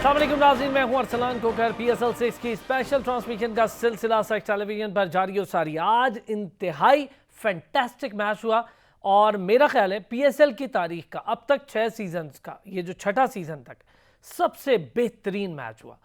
अस्सलाम वालेकुम नाज़रीन, मैं हूं अरसलान कोकर। PSL 6 की स्पेशल ट्रांसमिशन का सिलसिला सेक्स टेलीविजन पर जारी और सारी। आज इंतहाई फैंटास्टिक मैच हुआ और मेरा ख्याल है PSL की तारीख का अब तक 6 सीजन्स का ये जो छठा सीजन तक सबसे बेहतरीन मैच हुआ।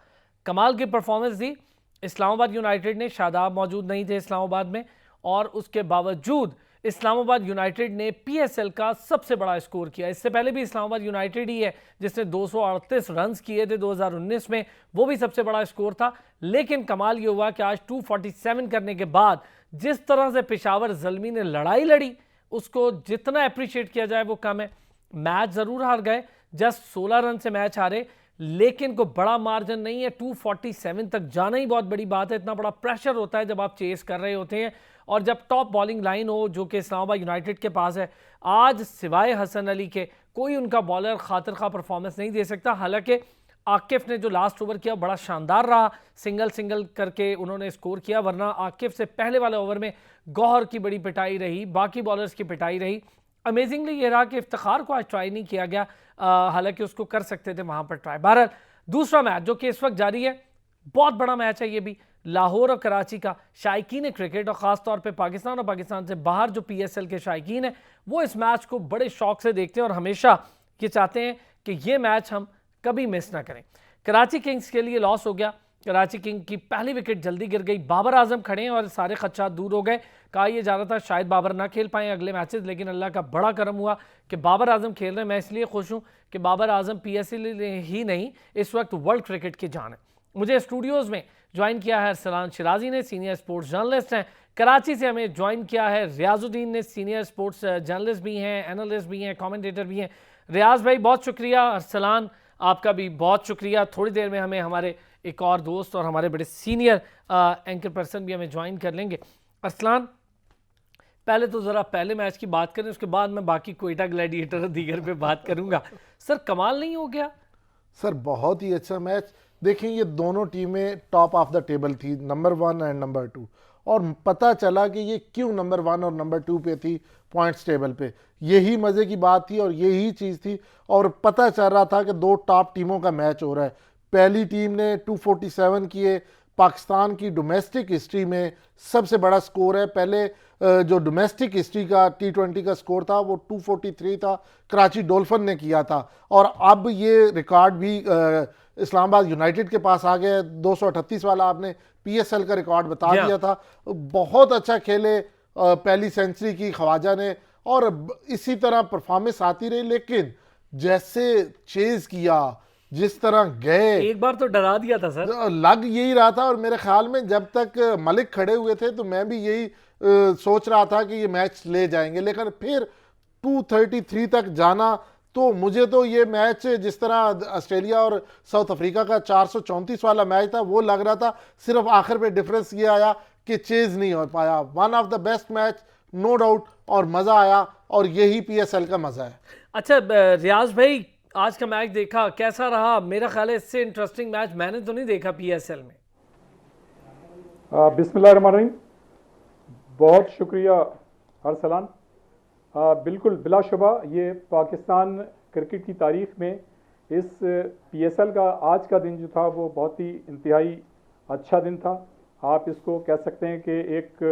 कमाल की परफॉर्मेंस दी इस्लामाबाद यूनाइटेड ने। शादाब मौजूद नहीं थे इस्लामाबाद में और उसके बावजूद इस्लामाबाद यूनाइटेड ने PSL का सबसे बड़ा स्कोर किया। इससे पहले भी इस्लामाबाद यूनाइटेड ही है जिसने 238 रन किए थे 2019 में, वो भी सबसे बड़ा स्कोर था। लेकिन कमाल ये हुआ कि आज 247 करने के बाद जिस तरह से पेशावर ज़ल्मी ने लड़ाई लड़ी उसको जितना अप्रिशिएट किया जाए वो कम है। मैच ज़रूर हार गए, जस्ट 16 रन से मैच हारे, लेकिन कोई बड़ा मार्जिन नहीं है। 247 तक जाना ही बहुत बड़ी बात है। इतना बड़ा प्रेशर होता है जब आप चेस कर रहे होते हैं और जब टॉप बॉलिंग लाइन हो जो कि इस्लामाबाद यूनाइटेड के पास है। आज सिवाय हसन अली के कोई उनका बॉलर खातिर खा परफॉर्मेंस नहीं दे सकता। हालांकि आकिफ ने जो लास्ट ओवर किया बड़ा शानदार रहा, सिंगल सिंगल करके उन्होंने स्कोर किया, वरना आकिफ से पहले वाले ओवर में गौहर की बड़ी पिटाई रही, बाकी बॉलर्स की पिटाई रही। अमेजिंगली ये रहा कि इफ्तिखार को आज ट्राई नहीं किया गया, हालांकि उसको कर सकते थे वहां पर ट्राई। बहरहाल दूसरा मैच जो कि इस वक्त जारी है, बहुत बड़ा मैच है ये भी, लाहौर और कराची का। शायकीन क्रिकेट और ख़ास तौर पे पाकिस्तान और पाकिस्तान से बाहर जो PSL के शायकीन हैं वो इस मैच को बड़े शौक से देखते हैं और हमेशा ये चाहते हैं कि ये मैच हम कभी मिस ना करें। कराची किंग्स के लिए लॉस हो गया। कराची किंग की पहली विकेट जल्दी गिर गई। बाबर आजम खड़े हैं और सारे खदशात दूर हो गए। कहा यह जा रहा था शायद बाबर ना खेल पाए अगले मैचेस, लेकिन अल्लाह का बड़ा करम हुआ कि बाबर आजम खेल रहे हैं। मैं इसलिए खुश हूँ कि बाबर आजम PSL ही नहीं इस वक्त वर्ल्ड क्रिकेट की जान है। मुझे स्टूडियोज़ में ज्वाइन किया है अरसलान शिराजी ने, सीनियर स्पोर्ट्स जर्नलिस्ट हैं। कराची से हमें ज्वाइन किया है रियाजुद्दीन ने, सीनियर स्पोर्ट्स जर्नलिस्ट भी हैं, एनालिस्ट भी हैं, कमेंटेटर भी हैं। रियाज भाई बहुत शुक्रिया। अरसलान आपका भी बहुत शुक्रिया। थोड़ी देर में हमें हमारे एक और दोस्त और हमारे बड़े सीनियर एंकर पर्सन भी हमें ज्वाइन कर लेंगे। अरसलान पहले तो ज़रा पहले मैच की बात करें, उसके बाद मैं बाकी कोयटा ग्लैडिएटर और दीगर पे बात करूंगा। सर कमाल नहीं हो गया? सर बहुत ही अच्छा मैच। देखें ये दोनों टीमें टॉप ऑफ द टेबल थी, नंबर 1 एंड नंबर 2, और पता चला कि ये क्यों नंबर 1 और नंबर 2 पे थी पॉइंट्स टेबल पे। यही मज़े की बात थी और यही चीज़ थी, और पता चल रहा था कि दो टॉप टीमों का मैच हो रहा है। पहली टीम ने 247 किए, पाकिस्तान की डोमेस्टिक हिस्ट्री में सबसे बड़ा स्कोर है। पहले जो डोमेस्टिक हिस्ट्री का T20 का स्कोर था वो 243 था, कराची डोल्फिन ने किया था, और अब ये रिकॉर्ड भी इस्लामाबाद यूनाइटेड के पास आ गया। 238 वाला आपने PSL का रिकॉर्ड बता दिया था। बहुत अच्छा खेले, पहली सेंचुरी की ख्वाजा ने, और इसी तरह परफॉर्मेंस आती रही। लेकिन जैसे चेज किया, जिस तरह गए, एक बार तो डरा दिया था सर, लग यही रहा था। और मेरे ख्याल में जब तक मलिक खड़े हुए थे तो मैं भी यही सोच रहा था कि ये मैच ले जाएंगे, लेकिन फिर 233 तक जाना, तो मुझे तो ये मैच जिस तरह ऑस्ट्रेलिया और साउथ अफ्रीका का 434 वाला मैच था वो लग रहा था। सिर्फ आखिर पे डिफरेंस ये आया कि चेज नहीं हो पाया। One of the best match no doubt, और मज़ा आया, और यही PSL का मज़ा है। अच्छा रियाज भाई आज का मैच देखा, कैसा रहा? मेरा ख्याल है इससे इंटरेस्टिंग मैच मैंने तो नहीं देखा PSL में। बिस्मिल्लाहिर्रहमानिर्रहीम, बहुत शुक्रिया अरसलान। बिल्कुल बिलाशुबा ये पाकिस्तान क्रिकेट की तारीख में इस PSL का आज का दिन जो था वो बहुत ही इंतहाई अच्छा दिन था। आप इसको कह सकते हैं कि एक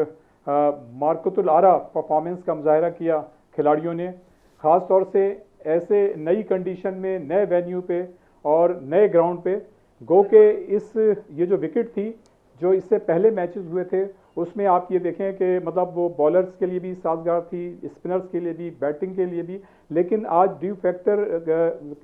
मार्कतुल आरा परफॉर्मेंस का मुजाहरा किया खिलाड़ियों ने, ख़ास तौर से ऐसे नई कंडीशन में, नए वेन्यू पे और नए ग्राउंड पे। गो के ये जो विकेट थी जो इससे पहले मैचेस हुए थे उसमें आप ये देखें कि मतलब वो बॉलर्स के लिए भी साजगार थी, स्पिनर्स के लिए भी, बैटिंग के लिए भी, लेकिन आज ड्यू फैक्टर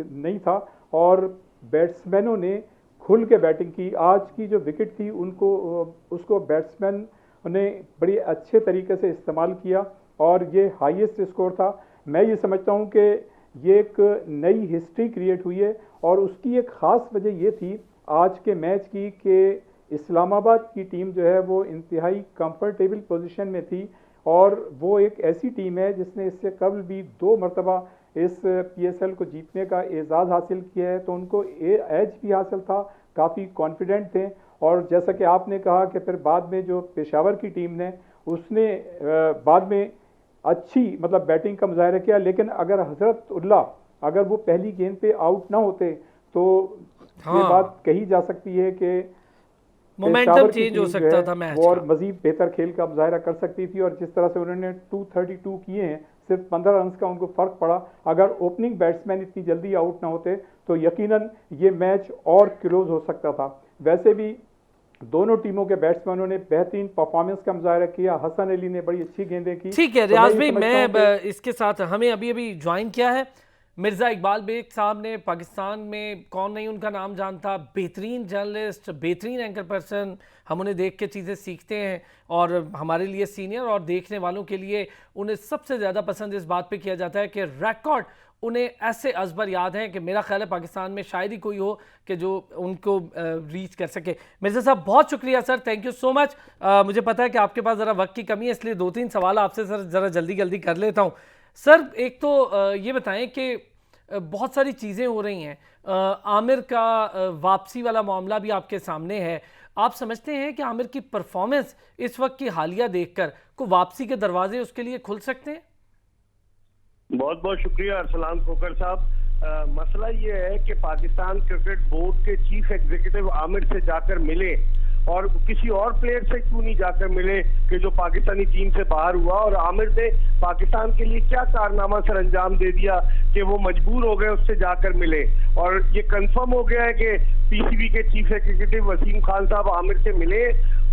नहीं था और बैट्समैनों ने खुल के बैटिंग की। आज की जो विकेट थी उसको बैट्समैन ने बड़ी अच्छे तरीके से इस्तेमाल किया और ये हाईएस्ट स्कोर था। मैं ये समझता हूँ कि ये एक नई हिस्ट्री क्रिएट हुई है, और उसकी एक ख़ास वजह ये थी आज के मैच की कि इस्लामाबाद की टीम जो है वो इंतहाई कंफर्टेबल पोजीशन में थी, और वो एक ऐसी टीम है जिसने इससे कबल भी 2 मरतबा इस PSL को जीतने का एजाज़ हासिल किया है, तो उनको एज भी हासिल था, काफ़ी कॉन्फिडेंट थे। और जैसा कि आपने कहा कि फिर बाद में जो पेशावर की टीम ने उसने बाद में अच्छी मतलब बैटिंग का मुजाहरा किया, लेकिन अगर हजरत उल्लाह अगर वो पहली गेंद पे आउट ना होते तो हाँ। ये बात कही जा सकती है कि मोमेंटम पेशावर की चेंज हो टीम जो सकता है था मैच वो और का। मजीद बेहतर खेल का मुजाहरा कर सकती थी, और जिस तरह से उन्होंने 232 किए हैं, सिर्फ 15 रन का उनको फर्क पड़ा। अगर ओपनिंग बैट्समैन इतनी जल्दी आउट ना होते तो यकीनन ये मैच और क्लोज हो सकता था। वैसे भी दोनों टीमों के बैट्समैनों ने बेहतरीन परफॉर्मेंस का मुजाहरा किया। हसन अली ने बड़ी अच्छी गेंदें की। ठीक है तो रियाज ये भाई, समझता मैं हूं कि इसके साथ हमें अभी अभी ज्वाइन किया है मिर्ज़ा इकबाल बेग साहब ने। पाकिस्तान में कौन नहीं उनका नाम जानता, बेहतरीन जर्नलिस्ट, बेहतरीन एंकर पर्सन। हम उन्हें देख के चीज़ें सीखते हैं और हमारे लिए सीनियर और देखने वालों के लिए उन्हें सबसे ज़्यादा पसंद इस बात पे किया जाता है कि रिकॉर्ड उन्हें ऐसे अजबर याद हैं कि मेरा ख्याल है पाकिस्तान में शायद ही कोई हो कि जो उनको रीच कर सके। मिर्ज़ा साहब बहुत शुक्रिया sir, thank you so much. मुझे पता है कि आपके पास ज़रा वक्त की कमी है, इसलिए 2-3 सवाल आपसे सर ज़रा जल्दी जल्दी कर लेता हूँ। सर एक तो ये बताएं कि बहुत सारी चीज़ें हो रही हैं, आमिर का वापसी वाला मामला भी आपके सामने है। आप समझते हैं कि आमिर की परफॉर्मेंस इस वक्त की हालिया देखकर को वापसी के दरवाजे उसके लिए खुल सकते हैं? बहुत बहुत शुक्रिया अरसलान खोकर साहब। मसला ये है कि पाकिस्तान क्रिकेट बोर्ड के चीफ एग्जीक्यूटिव आमिर से जाकर मिले और किसी और प्लेयर से क्यों नहीं जाकर मिले कि जो पाकिस्तानी टीम से बाहर हुआ, और आमिर ने पाकिस्तान के लिए क्या कारनामा सर अंजाम दे दिया कि वो मजबूर हो गए उससे जाकर मिले। और ये कंफर्म हो गया है कि पीसीबी के चीफ एग्जीक्यूटिव वसीम खान साहब आमिर से मिले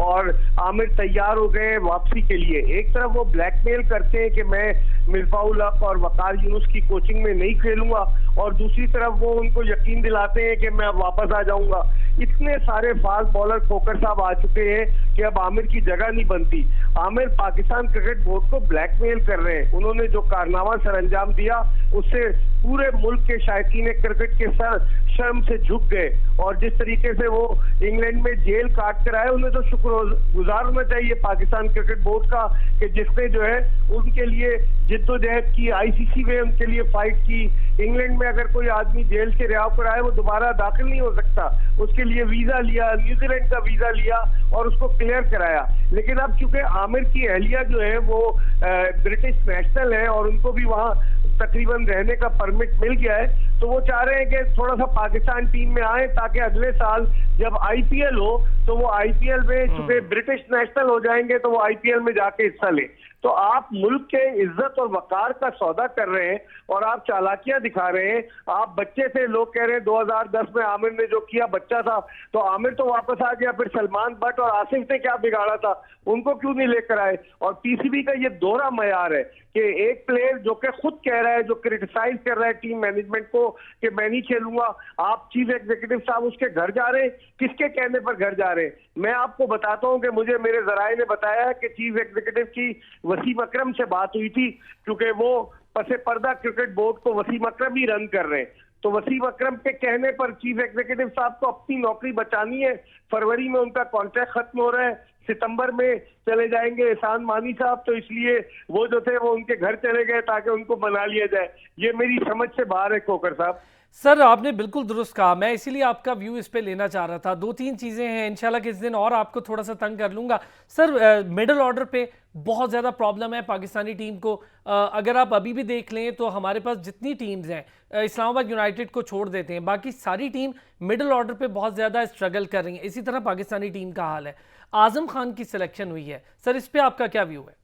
और आमिर तैयार हो गए वापसी के लिए। एक तरफ वो ब्लैकमेल करते हैं कि मैं मिसबाउल हक और वकार यूनुस की कोचिंग में नहीं खेलूंगा, और दूसरी तरफ वो उनको यकीन दिलाते हैं कि मैं अब वापस आ जाऊंगा। इतने सारे फास्ट बॉलर खोकर साहब आ चुके हैं कि अब आमिर की जगह नहीं बनती। आमिर पाकिस्तान क्रिकेट बोर्ड को ब्लैकमेल कर रहे हैं। उन्होंने जो कारनामा सर अंजाम दिया उससे पूरे मुल्क के शायकीन क्रिकेट के सर शर्म से झुक गए, और जिस तरीके से वो इंग्लैंड में जेल काट कर आए, उन्हें तो शुक्रगुजार होना चाहिए पाकिस्तान क्रिकेट बोर्ड का कि जिसने जो है उनके लिए जिद्दोजहद की, आईसीसी में उनके लिए फाइट की। इंग्लैंड में अगर कोई आदमी जेल से रिहा पर आए वो दोबारा दाखिल नहीं हो सकता, उसके लिए वीजा लिया, न्यूजीलैंड का वीजा लिया और उसको क्लियर कराया। लेकिन अब चूंकि आमिर की अहलिया जो है वो ब्रिटिश नेशनल है और उनको भी वहां तकरीबन रहने का परमिट मिल गया है, तो वो चाह रहे हैं कि थोड़ा सा पाकिस्तान टीम में आए ताकि अगले साल जब आईपीएल हो तो वो आईपीएल में चूंकि ब्रिटिश नेशनल हो जाएंगे तो वो आईपीएल में जाके हिस्सा लें। तो आप मुल्क के इज्जत और वकार का सौदा कर रहे हैं और आप चालाकियां दिखा रहे हैं। आप बच्चे थे, लोग कह रहे हैं 2010 में आमिर ने जो किया बच्चा था, तो आमिर तो वापस आ गया, फिर सलमान बट और आसिफ ने क्या बिगाड़ा था, उनको क्यों नहीं लेकर आए। और पीसीबी का ये दोहरा मयार है कि एक प्लेयर जो कि खुद कह रहा है, जो क्रिटिसाइज कर रहा है टीम मैनेजमेंट को कि मैं नहीं खेलूंगा, आप चीफ एग्जीक्यूटिव साहब उसके घर जा रहे हैं। किसके कहने पर घर जा रहे हैं? मैं आपको बताता हूं कि मुझे मेरे जराए ने बताया कि चीफ एग्जीक्यूटिव की वसीम अकरम से बात हुई थी, क्योंकि वो पसे पर्दा क्रिकेट बोर्ड को वसीम अकरम ही रन कर रहे हैं। तो वसीम अकरम के कहने पर चीफ एग्जीक्यूटिव साहब को अपनी नौकरी बचानी है। फरवरी में उनका कॉन्ट्रैक्ट खत्म हो रहा है, सितंबर में चले जाएंगे एहसान मानी साहब, तो इसलिए वो जो थे वो उनके घर चले गए ताकि उनको बना लिया जाए। ये मेरी समझ से बाहर है खोकर साहब। सर आपने बिल्कुल दुरुस्त कहा, मैं इसीलिए आपका व्यू इस पे लेना चाह रहा था। 2-3 चीज़ें हैं, इंशाल्लाह किस दिन और आपको थोड़ा सा तंग कर लूँगा। सर मिडिल ऑर्डर पे बहुत ज़्यादा प्रॉब्लम है पाकिस्तानी टीम को। अगर आप अभी भी देख लें तो हमारे पास जितनी टीम्स हैं, इस्लामाबाद यूनाइटेड को छोड़ देते हैं, बाकी सारी टीम मिडिल ऑर्डर पे बहुत ज़्यादा स्ट्रगल कर रही हैं। इसी तरह पाकिस्तानी टीम का हाल है। आज़म खान की सिलेक्शन हुई है, सर इस पर आपका क्या व्यू है?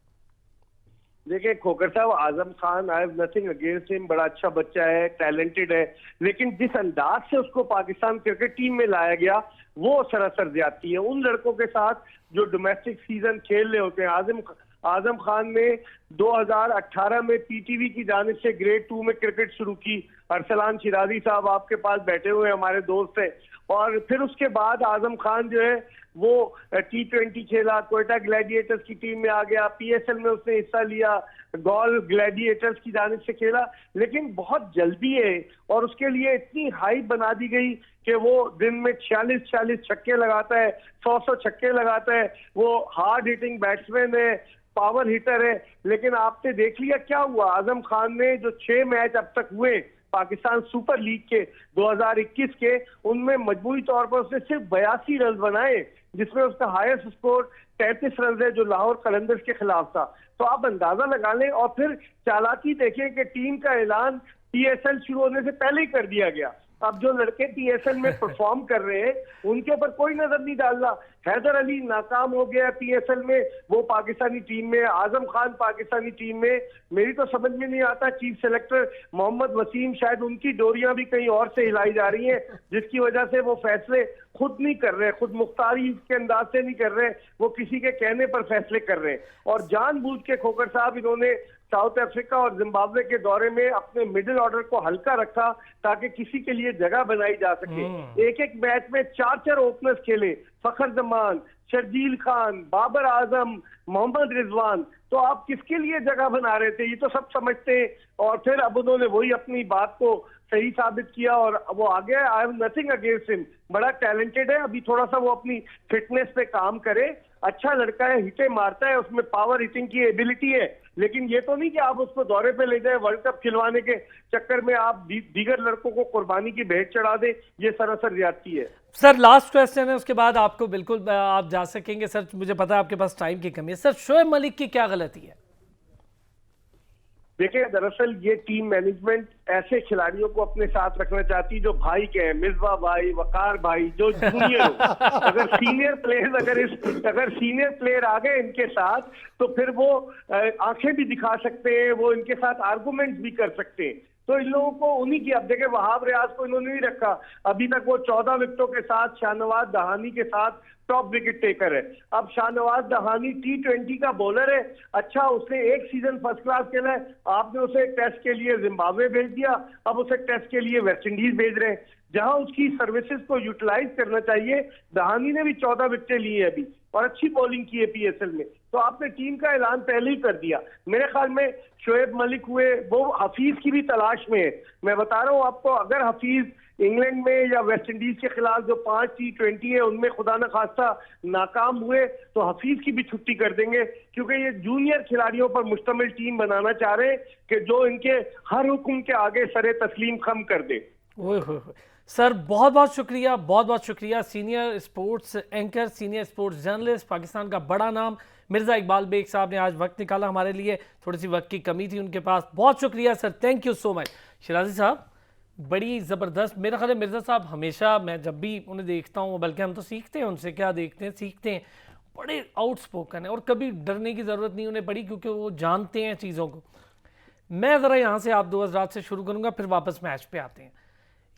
देखिए खोकर साहब, Azam Khan, I have nothing against him, बड़ा अच्छा बच्चा है, टैलेंटेड है, लेकिन जिस अंदाज से उसको पाकिस्तान क्रिकेट टीम में लाया गया वो सरासर ज्यादती है उन लड़कों के साथ जो डोमेस्टिक सीजन खेल रहे होते हैं। आजम खान ने 2018 में पीटीवी की जानिब से ग्रेड 2 में क्रिकेट शुरू की। अरसलान शिराजी साहब आपके पास बैठे हुए हमारे दोस्त हैं। और फिर उसके बाद आजम खान जो है वो T20 खेला, कोयटा ग्लैडिएटर्स की टीम में आ गया, पीएसएल में उसने हिस्सा लिया, गॉल ग्लैडिएटर्स की जानिब से खेला, लेकिन बहुत जल्दी है और उसके लिए इतनी हाइप बना दी गई कि वो दिन में 46 छक्के लगाता है, 100 छक्के लगाता है। वो हार्ड हिटिंग बैट्समैन है, पावर हिटर है। लेकिन आपने देख लिया क्या हुआ, आजम खान ने जो 6 मैच अब तक हुए पाकिस्तान सुपर लीग के 2021 के, उनमें मजबूरी तौर पर उसने सिर्फ 82 रन बनाए, जिसमें उसका हाईएस्ट स्कोर 33 रन है जो लाहौर कलंदर्स के खिलाफ था। तो आप अंदाजा लगा लें। और फिर चालाकी देखें कि टीम का ऐलान पीएसएल शुरू होने से पहले ही कर दिया गया। अब जो लड़के पीएसएल में परफॉर्म कर रहे हैं उनके ऊपर कोई नजर नहीं डालना। हैदर अली नाकाम हो गया पीएसएल में, वो पाकिस्तानी टीम में, आजम खान पाकिस्तानी टीम में। मेरी तो समझ में नहीं आता, चीफ सेलेक्टर मोहम्मद वसीम शायद उनकी डोरियां भी कहीं और से हिलाई जा रही हैं, जिसकी वजह से वो फैसले खुद नहीं कर रहे, खुद मुख्तारी के अंदाज से नहीं कर रहे, वो किसी के कहने पर फैसले कर रहे हैं। और जानबूझ के खोकर साहब इन्होंने साउथ अफ्रीका और जिम्बाब्वे के दौरे में अपने मिडिल ऑर्डर को हल्का रखा ताकि किसी के लिए जगह बनाई जा सके। एक एक मैच में 4-4 ओपनर्स खेले, फखर जमान, शर्जील खान, बाबर आजम, मोहम्मद रिजवान। तो आप किसके लिए जगह बना रहे थे, ये तो सब समझते हैं। और फिर अब उन्होंने वही अपनी बात को सही साबित किया और वो आ गया। आई हैव नथिंग अगेंस्ट हिम, बड़ा टैलेंटेड है, अभी थोड़ा सा वो अपनी फिटनेस पे काम करे। अच्छा लड़का है, हिटे मारता है, उसमें पावर हिटिंग की एबिलिटी है, लेकिन ये तो नहीं कि आप उसको दौरे पे ले जाए, वर्ल्ड कप खिलवाने के चक्कर में आप दीगर लड़कों को कुर्बानी की भेंट चढ़ा दे, ये सरासर ज्यादती है। सर लास्ट क्वेश्चन है, उसके बाद आपको बिल्कुल आप जा सकेंगे सर, मुझे पता है आपके पास टाइम की कमी है। सर शोएब मलिक की क्या गलती है? देखिए, दरअसल ये टीम मैनेजमेंट ऐसे खिलाड़ियों को अपने साथ रखना चाहती है जो भाई के हैं, मिसबा भाई, वकार भाई, जो जूनियर हो। अगर सीनियर प्लेयर आ गए इनके साथ तो फिर वो आंखें भी दिखा सकते हैं, वो इनके साथ आर्गुमेंट्स भी कर सकते हैं। तो इन लोगों को उन्हीं की, अब देखे वहाब रियाज को इन्होंने नहीं रखा, अभी तक वो 14 विकेटों के साथ शाहनवाज दहानी के साथ टॉप विकेट टेकर है। अब शाहनवाज दहानी T20 का बॉलर है, अच्छा उसने एक सीजन फर्स्ट क्लास खेला है, आपने उसे टेस्ट के लिए जिम्बाब्वे भेज दिया, अब उसे टेस्ट के लिए वेस्ट इंडीज भेज रहे हैं, जहां उसकी सर्विसेज को यूटिलाइज करना चाहिए। दहानी ने भी 14 विकेटें ली है अभी और अच्छी बॉलिंग की है पीएसएल में, तो आपने टीम का ऐलान पहले ही कर दिया। मेरे ख्याल में शोएब मलिक हुए, वो हफीज की भी तलाश में है। मैं बता रहा हूं आपको, अगर हफीज इंग्लैंड में या वेस्ट इंडीज के खिलाफ जो 5 T20 है उनमें खुदा न खास्ता नाकाम हुए तो हफीज की भी छुट्टी कर देंगे, क्योंकि ये जूनियर खिलाड़ियों पर मुश्तमिल टीम बनाना चाह रहे हैं कि जो इनके हर हुक्म के आगे सरे तस्लीम खम कर दे। सर बहुत बहुत शुक्रिया, बहुत बहुत शुक्रिया। Senior sports anchor, senior sports journalist, Pakistan का बड़ा नाम मिर्ज़ा इकबाल बेग साहब ने आज वक्त निकाला हमारे लिए, थोड़ी सी वक्त की कमी थी उनके पास। बहुत शुक्रिया sir, thank you so much. Shirazi साहब बड़ी ज़बरदस्त, मेरा ख्याल है मिर्ज़ा साहब हमेशा, मैं जब भी उन्हें देखता हूँ, बल्कि हम तो सीखते हैं उनसे, क्या देखते हैं सीखते हैं, बड़े आउटस्पोकन है और कभी डरने की ज़रूरत नहीं उन्हें पड़ी, क्योंकि वो जानते हैं चीज़ों को। मैं ज़रा यहाँ से आप दो हज़रात से शुरू करूँगा, फिर वापस मैच पे आते हैं।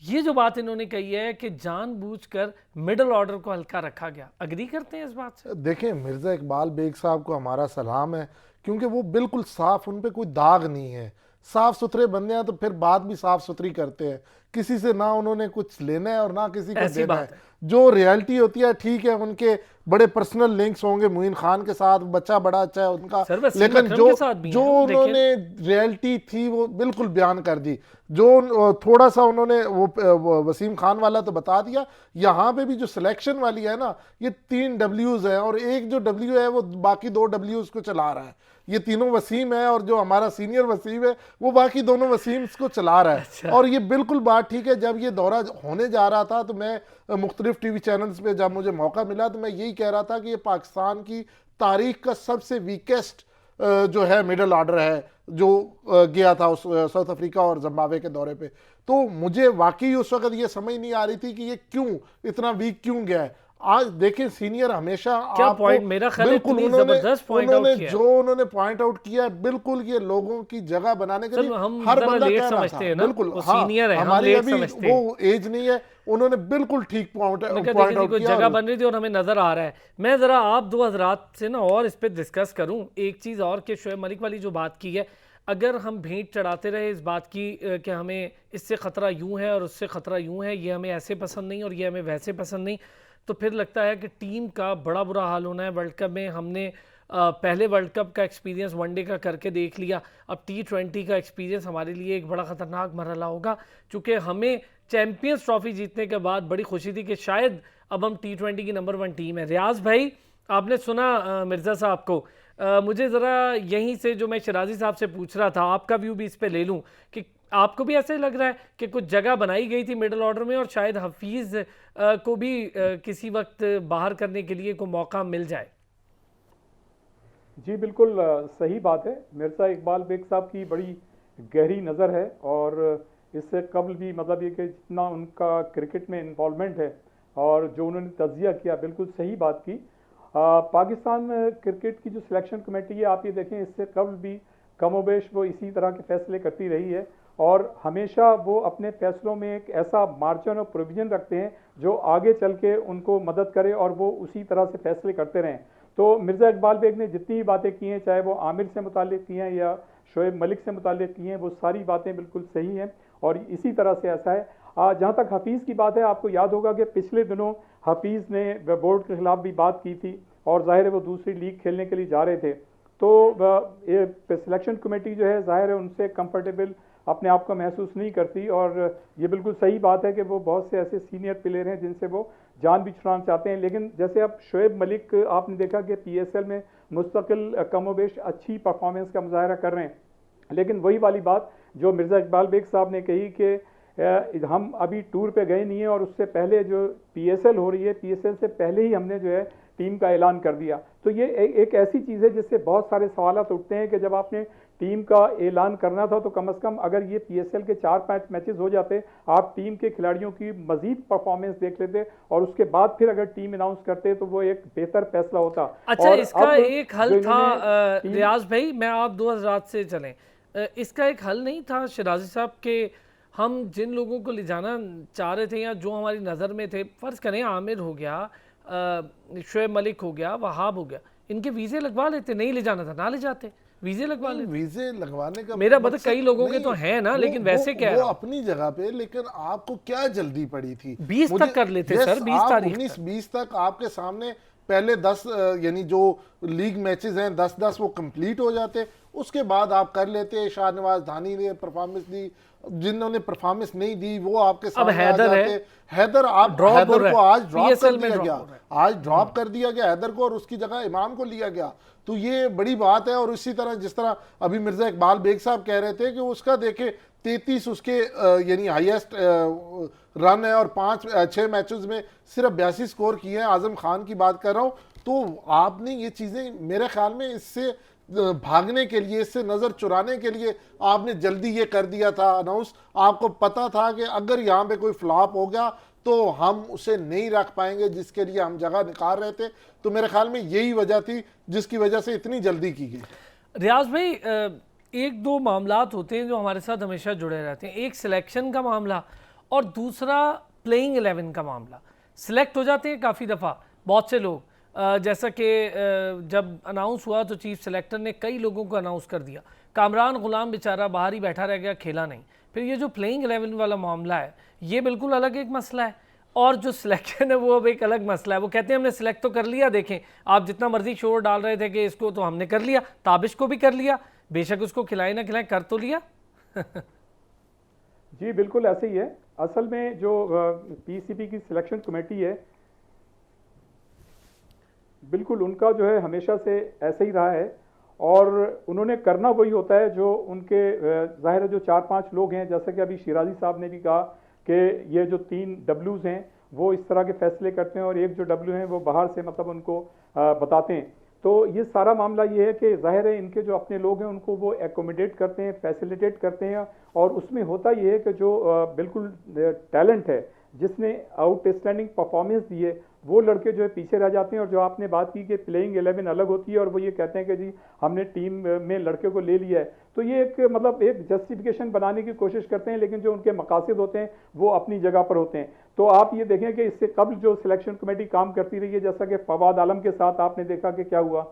ये जो बात इन्होंने कही है कि जानबूझकर मिडिल ऑर्डर को हल्का रखा गया, अग्री करते हैं इस बात से? देखें, मिर्ज़ा इकबाल बेग साहब को हमारा सलाम है, क्योंकि वो बिल्कुल साफ, उन पे कोई दाग नहीं है, साफ सुथरे बंदे हैं, तो फिर बात भी साफ सुथरी करते हैं। किसी से ना उन्होंने कुछ लेना है और ना किसी को देना है। जो रियलिटी होती है, ठीक है, उनके बड़े पर्सनल लिंक्स होंगे मुइन खान के साथ, बच्चा बड़ा अच्छा है उनका, लेकिन जो उन्होंने रियलिटी थी वो बिल्कुल बयान कर दी। जो थोड़ा सा उन्होंने वो वसीम खान वाला तो बता दिया। यहाँ पे भी जो सिलेक्शन वाली है ना, ये 3 Ws है और एक जो W है वो बाकी 2 Ws को चला रहा है। ये तीनों वसीम है और जो हमारा सीनियर वसीम है वो बाकी दोनों वसीम्स को चला रहा है। अच्छा। और ये बिल्कुल बात ठीक है। जब ये दौरा होने जा रहा था तो मैं मुख्तलिफ टीवी चैनल्स पे जब मुझे मौका मिला तो मैं यही कह रहा था कि ये पाकिस्तान की तारीख का सबसे वीकेस्ट जो है मिडल ऑर्डर है जो गया था उस साउथ अफ्रीका और जिम्बाब्वे के दौरे पे। तो मुझे वाकई उस वक्त ये समझ नहीं आ रही थी कि ये क्यों इतना वीक क्यों गया है। आज देखें, सीनियर हमेशा क्या पॉइंट, मेरा ख्याल है इतनी जबरदस्त पॉइंट आउट किया, जो उन्होंने पॉइंट आउट किया, बिल्कुल ये लोगों की जगह बनाने के लिए हर बंदा कह रहा था, बिल्कुल सीनियर है, हमारी अभी वो एज नहीं है, उन्होंने बिल्कुल ठीक पॉइंट आउट किया, जगह बन रही थी और हमें नजर आ रहा है। मैं जरा आप दो हजरात से ना और इस पे डिस्कस करूं एक चीज और, कि शोएब मलिक वाली जो बात की है, अगर हम भेंट चढ़ाते रहे इस बात की कि हमें इससे खतरा यूं है और उससे खतरा यूं है, ये हमें ऐसे पसंद नहीं और ये हमें वैसे पसंद नहीं, तो फिर लगता है कि टीम का बड़ा बुरा हाल होना है। वर्ल्ड कप में हमने पहले वर्ल्ड कप का एक्सपीरियंस वनडे का करके देख लिया, अब T20 का एक्सपीरियंस हमारे लिए एक बड़ा ख़तरनाक मरहला होगा, क्योंकि हमें चैम्पियंस ट्रॉफी जीतने के बाद बड़ी खुशी थी कि शायद अब हम T20 की नंबर 1 टीम है। रियाज भाई, आपने सुना मिर्ज़ा साहब को, मुझे ज़रा यहीं से जो मैं शिराजी साहब से पूछ रहा था, आपका व्यू भी इस पर ले लूँ कि आपको भी ऐसे लग रहा है कि कुछ जगह बनाई गई थी मिडिल ऑर्डर में और शायद हफीज़ को भी किसी वक्त बाहर करने के लिए कोई मौका मिल जाए? जी बिल्कुल सही बात है। मिर्ज़ा इकबाल बेग साहब की बड़ी गहरी नज़र है और इससे कबल भी मतलब ये कि जितना उनका क्रिकेट में इन्वॉल्वमेंट है और जो उन्होंने तज्जिया किया, बिल्कुल सही बात की। पाकिस्तान क्रिकेट की जो सिलेक्शन कमेटी है, आप ये देखें, इससे कबल भी कमोबेश वो इसी तरह के फैसले करती रही है और हमेशा वो अपने फैसलों में एक ऐसा मार्जिन और प्रोविजन रखते हैं जो आगे चल के उनको मदद करे और वो उसी तरह से फैसले करते रहें। तो मिर्ज़ा इकबाल बेग ने जितनी भी बातें की हैं, चाहे वो आमिर से मुताल्लिक की हैं या शोएब मलिक से मुताल्लिक की हैं, वो सारी बातें बिल्कुल सही हैं और इसी तरह से ऐसा है। जहाँ तक हफीज़ की बात है, आपको याद होगा कि पिछले दिनों हफीज़ ने बोर्ड के खिलाफ भी बात की थी और जाहिर है वो दूसरी लीग खेलने के लिए जा रहे थे। तो सिलेक्शन कमेटी जो है, जाहिर है उनसे कंफर्टेबल अपने आप को महसूस नहीं करती और ये बिल्कुल सही बात है कि वो बहुत से ऐसे सीनियर प्लेयर हैं जिनसे वो जान भी छुड़ाना चाहते हैं। लेकिन जैसे अब शोएब मलिक, आपने देखा कि PSL में मुस्तकिल कमोबेश अच्छी परफॉर्मेंस का मुजाहरा कर रहे हैं, लेकिन वही वाली बात जो मिर्ज़ा इकबाल बेग साहब ने कही कि हम अभी टूर पे गए नहीं है और उससे पहले जो PSL हो रही है, PSL से पहले ही हमने जो है टीम का ऐलान कर दिया। तो ये एक ऐसी चीज़ है जिससे बहुत सारे सवालात उठते हैं कि जब आपने टीम का ऐलान करना था तो कम से कम अगर ये PSL के 4-5 मैचेस हो जाते, आप टीम के खिलाड़ियों की मजीद परफॉर्मेंस देख लेते और उसके बाद फिर अगर टीम अनाउंस करते तो वो एक बेहतर फैसला होता। अच्छा, इसका एक हल था रियाज भाई, मैं आप 2 हज़रात से चलें, इसका एक हल नहीं था शिराजी साहब के हम जिन लोगों को ले जाना चाह रहे थे या जो हमारी नज़र में थे, फ़र्ज़ करें आमिर हो गया, शोएब मलिक हो गया, वहाब हो गया, इनके वीज़े लगवा लेते, नहीं ले जाना था ना ले जाते, वीज़े लगवा लेते। वीज़े लगवाने का मेरा मतलब कई लोगों के तो हैं ना, लेकिन वैसे क्या है, वो अपनी जगह पे, लेकिन आपको क्या जल्दी पड़ी थी? 20 तक कर लेते सर, 20 तारीख 19-20 तक आपके सामने पहले 10 यानी जो लीग मैचेस हैं 10-10 वो कंप्लीट हो जाते, उसके बाद आप कर लेते। शाहनवाज धानी ने परफॉर्मेंस दी, जिन्होंने परफॉर्मेंस नहीं दी वो आपके सामने आ जाते। हैदर हैदर को आज ड्रॉप कर दिया गया, कर दिया गया हैदर को और उसकी जगह इमाम को लिया गया, तो ये बड़ी बात है। और इसी तरह जिस तरह अभी मिर्ज़ा इकबाल बेग साहब कह रहे थे कि उसका देखे 33 उसके यानी हाईएस्ट रन है और 5-6 मैचेस में सिर्फ 82 स्कोर किए हैं। आजम खान की बात कर रहा हूँ। तो आपने ये चीज़ें मेरे ख्याल में इससे भागने के लिए, इससे नज़र चुराने के लिए आपने जल्दी ये कर दिया था अनाउंस। आपको पता था कि अगर यहाँ पे कोई फ्लॉप हो गया तो हम उसे नहीं रख पाएंगे जिसके लिए हम जगह निकाल रहे थे। तो मेरे ख्याल में यही वजह थी जिसकी वजह से इतनी जल्दी की गई। रियाज भाई, एक दो मामलात होते हैं जो हमारे साथ हमेशा जुड़े रहते हैं, एक सिलेक्शन का मामला और दूसरा प्लेइंग 11 का मामला। सिलेक्ट हो जाते हैं काफ़ी दफ़ा बहुत से लोग, जैसा कि जब अनाउंस हुआ तो चीफ सेलेक्टर ने कई लोगों को अनाउंस कर दिया। कामरान गुलाम बेचारा बाहर ही बैठा रह गया, खेला नहीं। फिर ये जो प्लेइंग 11 वाला मामला है ये बिल्कुल अलग एक मसला है, और जो सिलेक्शन है वो अब एक अलग मसला है। वो कहते हैं हमने सिलेक्ट तो कर लिया, देखें आप जितना मर्जी शोर डाल रहे थे कि इसको तो हमने कर लिया, ताबिश को भी कर लिया, बेशक उसको खिलाए ना खिलाए, कर तो लिया। जी बिल्कुल ऐसे ही है। असल में जो PCB की सिलेक्शन कमेटी है, बिल्कुल उनका जो है हमेशा से ऐसे ही रहा है और उन्होंने करना वही होता है जो उनके जाहिर है जो 4-5 लोग हैं, जैसा कि अभी शिराजी साहब ने भी कहा कि ये जो 3 W's हैं वो इस तरह के फैसले करते हैं और एक जो W हैं वो बाहर से मतलब उनको बताते हैं। तो ये सारा मामला ये है कि जाहिर है इनके जो अपने लोग हैं उनको वो एकोमोडेट करते हैं, फैसिलिटेट करते हैं, और उसमें होता ये है कि जो बिल्कुल टैलेंट है, जिसने आउटस्टैंडिंग परफॉर्मेंस दी है, वो लड़के जो है पीछे रह जाते हैं। और जो आपने बात की कि प्लेइंग 11 अलग होती है और वो ये कहते हैं कि जी हमने टीम में लड़के को ले लिया है, तो ये एक मतलब एक जस्टिफिकेशन बनाने की कोशिश करते हैं, लेकिन जो उनके मकासद होते हैं वो अपनी जगह पर होते हैं। तो आप ये देखें कि इससे कबल जो सिलेक्शन कमेटी काम करती रही है, जैसा कि फवाद आलम के साथ आपने देखा कि क्या हुआ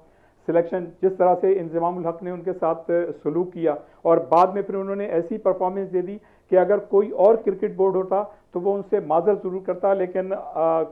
सिलेक्शन, जिस तरह से इंज़मामुल हक ने उनके साथ सलूक किया और बाद में फिर उन्होंने ऐसी परफॉर्मेंस दे दी कि अगर कोई और क्रिकेट बोर्ड होता तो वो उनसे माजरत जरूर करता, लेकिन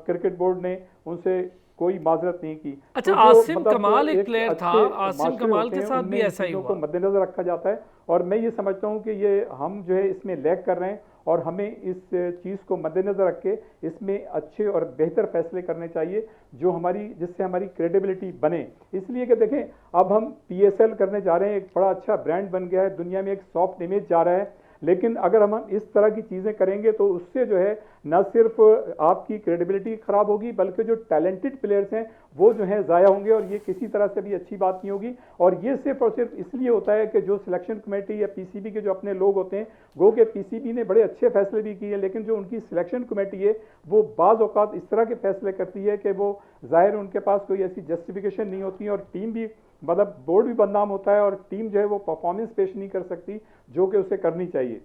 क्रिकेट बोर्ड ने उनसे कोई माजरत नहीं की। अच्छा, तो आसिम कमाल एक प्लेयर था, आसिम कमाल के साथ भी ऐसा ही हुआ। को मद्देनजर रखा जाता है और मैं ये समझता हूँ कि ये हम जो है इसमें लैग कर रहे हैं और हमें इस चीज़ को मद्देनजर रख के इसमें अच्छे और बेहतर फैसले करने चाहिए जो जिससे हमारी क्रेडिबिलिटी बने। इसलिए कि देखें अब हम PSL करने जा रहे हैं, एक बड़ा अच्छा ब्रांड बन गया है, दुनिया में एक सॉफ्ट इमेज जा रहा है, लेकिन अगर हम इस तरह की चीज़ें करेंगे तो उससे जो है न सिर्फ आपकी क्रेडिबिलिटी खराब होगी, बल्कि जो टैलेंटेड प्लेयर्स हैं वो जो है ज़ाया होंगे, और ये किसी तरह से भी अच्छी बात नहीं होगी। और ये सिर्फ और सिर्फ इसलिए होता है कि जो सिलेक्शन कमेटी या पीसीबी के जो अपने लोग होते हैं, गो के पीसीबी ने बड़े अच्छे फैसले भी किए, लेकिन जो उनकी सिलेक्शन कमेटी है वो बाज़ औक़ात इस तरह के फैसले करती है कि वो ज़ाहिर उनके पास कोई ऐसी जस्टिफिकेशन नहीं होती है, और टीम भी मतलब बोर्ड भी बदनाम होता है, और टीम जो है वो परफॉर्मेंस पेश नहीं कर सकती जो कि उसे करनी चाहिए।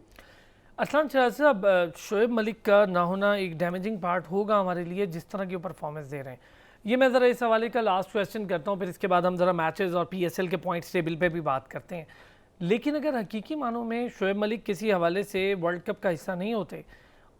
असलान शहज़ाद साहब, शोएब मलिक का ना होना एक डैमेजिंग पार्ट होगा हमारे लिए, जिस तरह की परफॉर्मेंस दे रहे हैं। ये मैं ज़रा इस हवाले का लास्ट क्वेश्चन करता हूँ, फिर इसके बाद हम ज़रा मैचेस और पीएसएल के पॉइंट्स टेबल पे भी बात करते हैं। लेकिन अगर हकीकी मानों में शोएब मलिक किसी हवाले से वर्ल्ड कप का हिस्सा नहीं होते,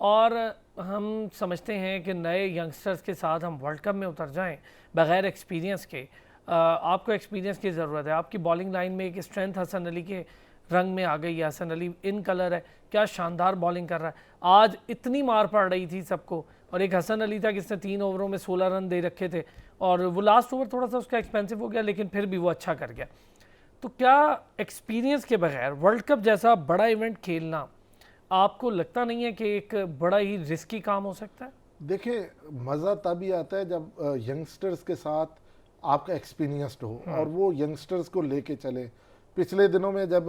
और हम समझते हैं कि नए यंगस्टर्स के साथ हम वर्ल्ड कप में उतर जाएं बग़ैर एक्सपीरियंस के, आपको एक्सपीरियंस की ज़रूरत है। आपकी बॉलिंग लाइन में एक स्ट्रेंथ हसन अली के रंग में आ गई है। हसन अली इन कलर है, क्या शानदार बॉलिंग कर रहा है। आज इतनी मार पड़ रही थी सबको, और एक हसन अली था जिसने 3 ओवरों में 16 रन दे रखे थे, और वो लास्ट ओवर थोड़ा सा उसका एक्सपेंसिव हो गया, लेकिन फिर भी वो अच्छा कर गया। तो क्या एक्सपीरियंस के बगैर वर्ल्ड कप जैसा बड़ा इवेंट खेलना आपको लगता नहीं है कि एक बड़ा ही रिस्की काम हो सकता है? देखिए, मज़ा तभी आता है जब यंगस्टर्स के साथ आपका एक्सपीरियंस्ड हो और वो यंगस्टर्स को लेके चले। पिछले दिनों में जब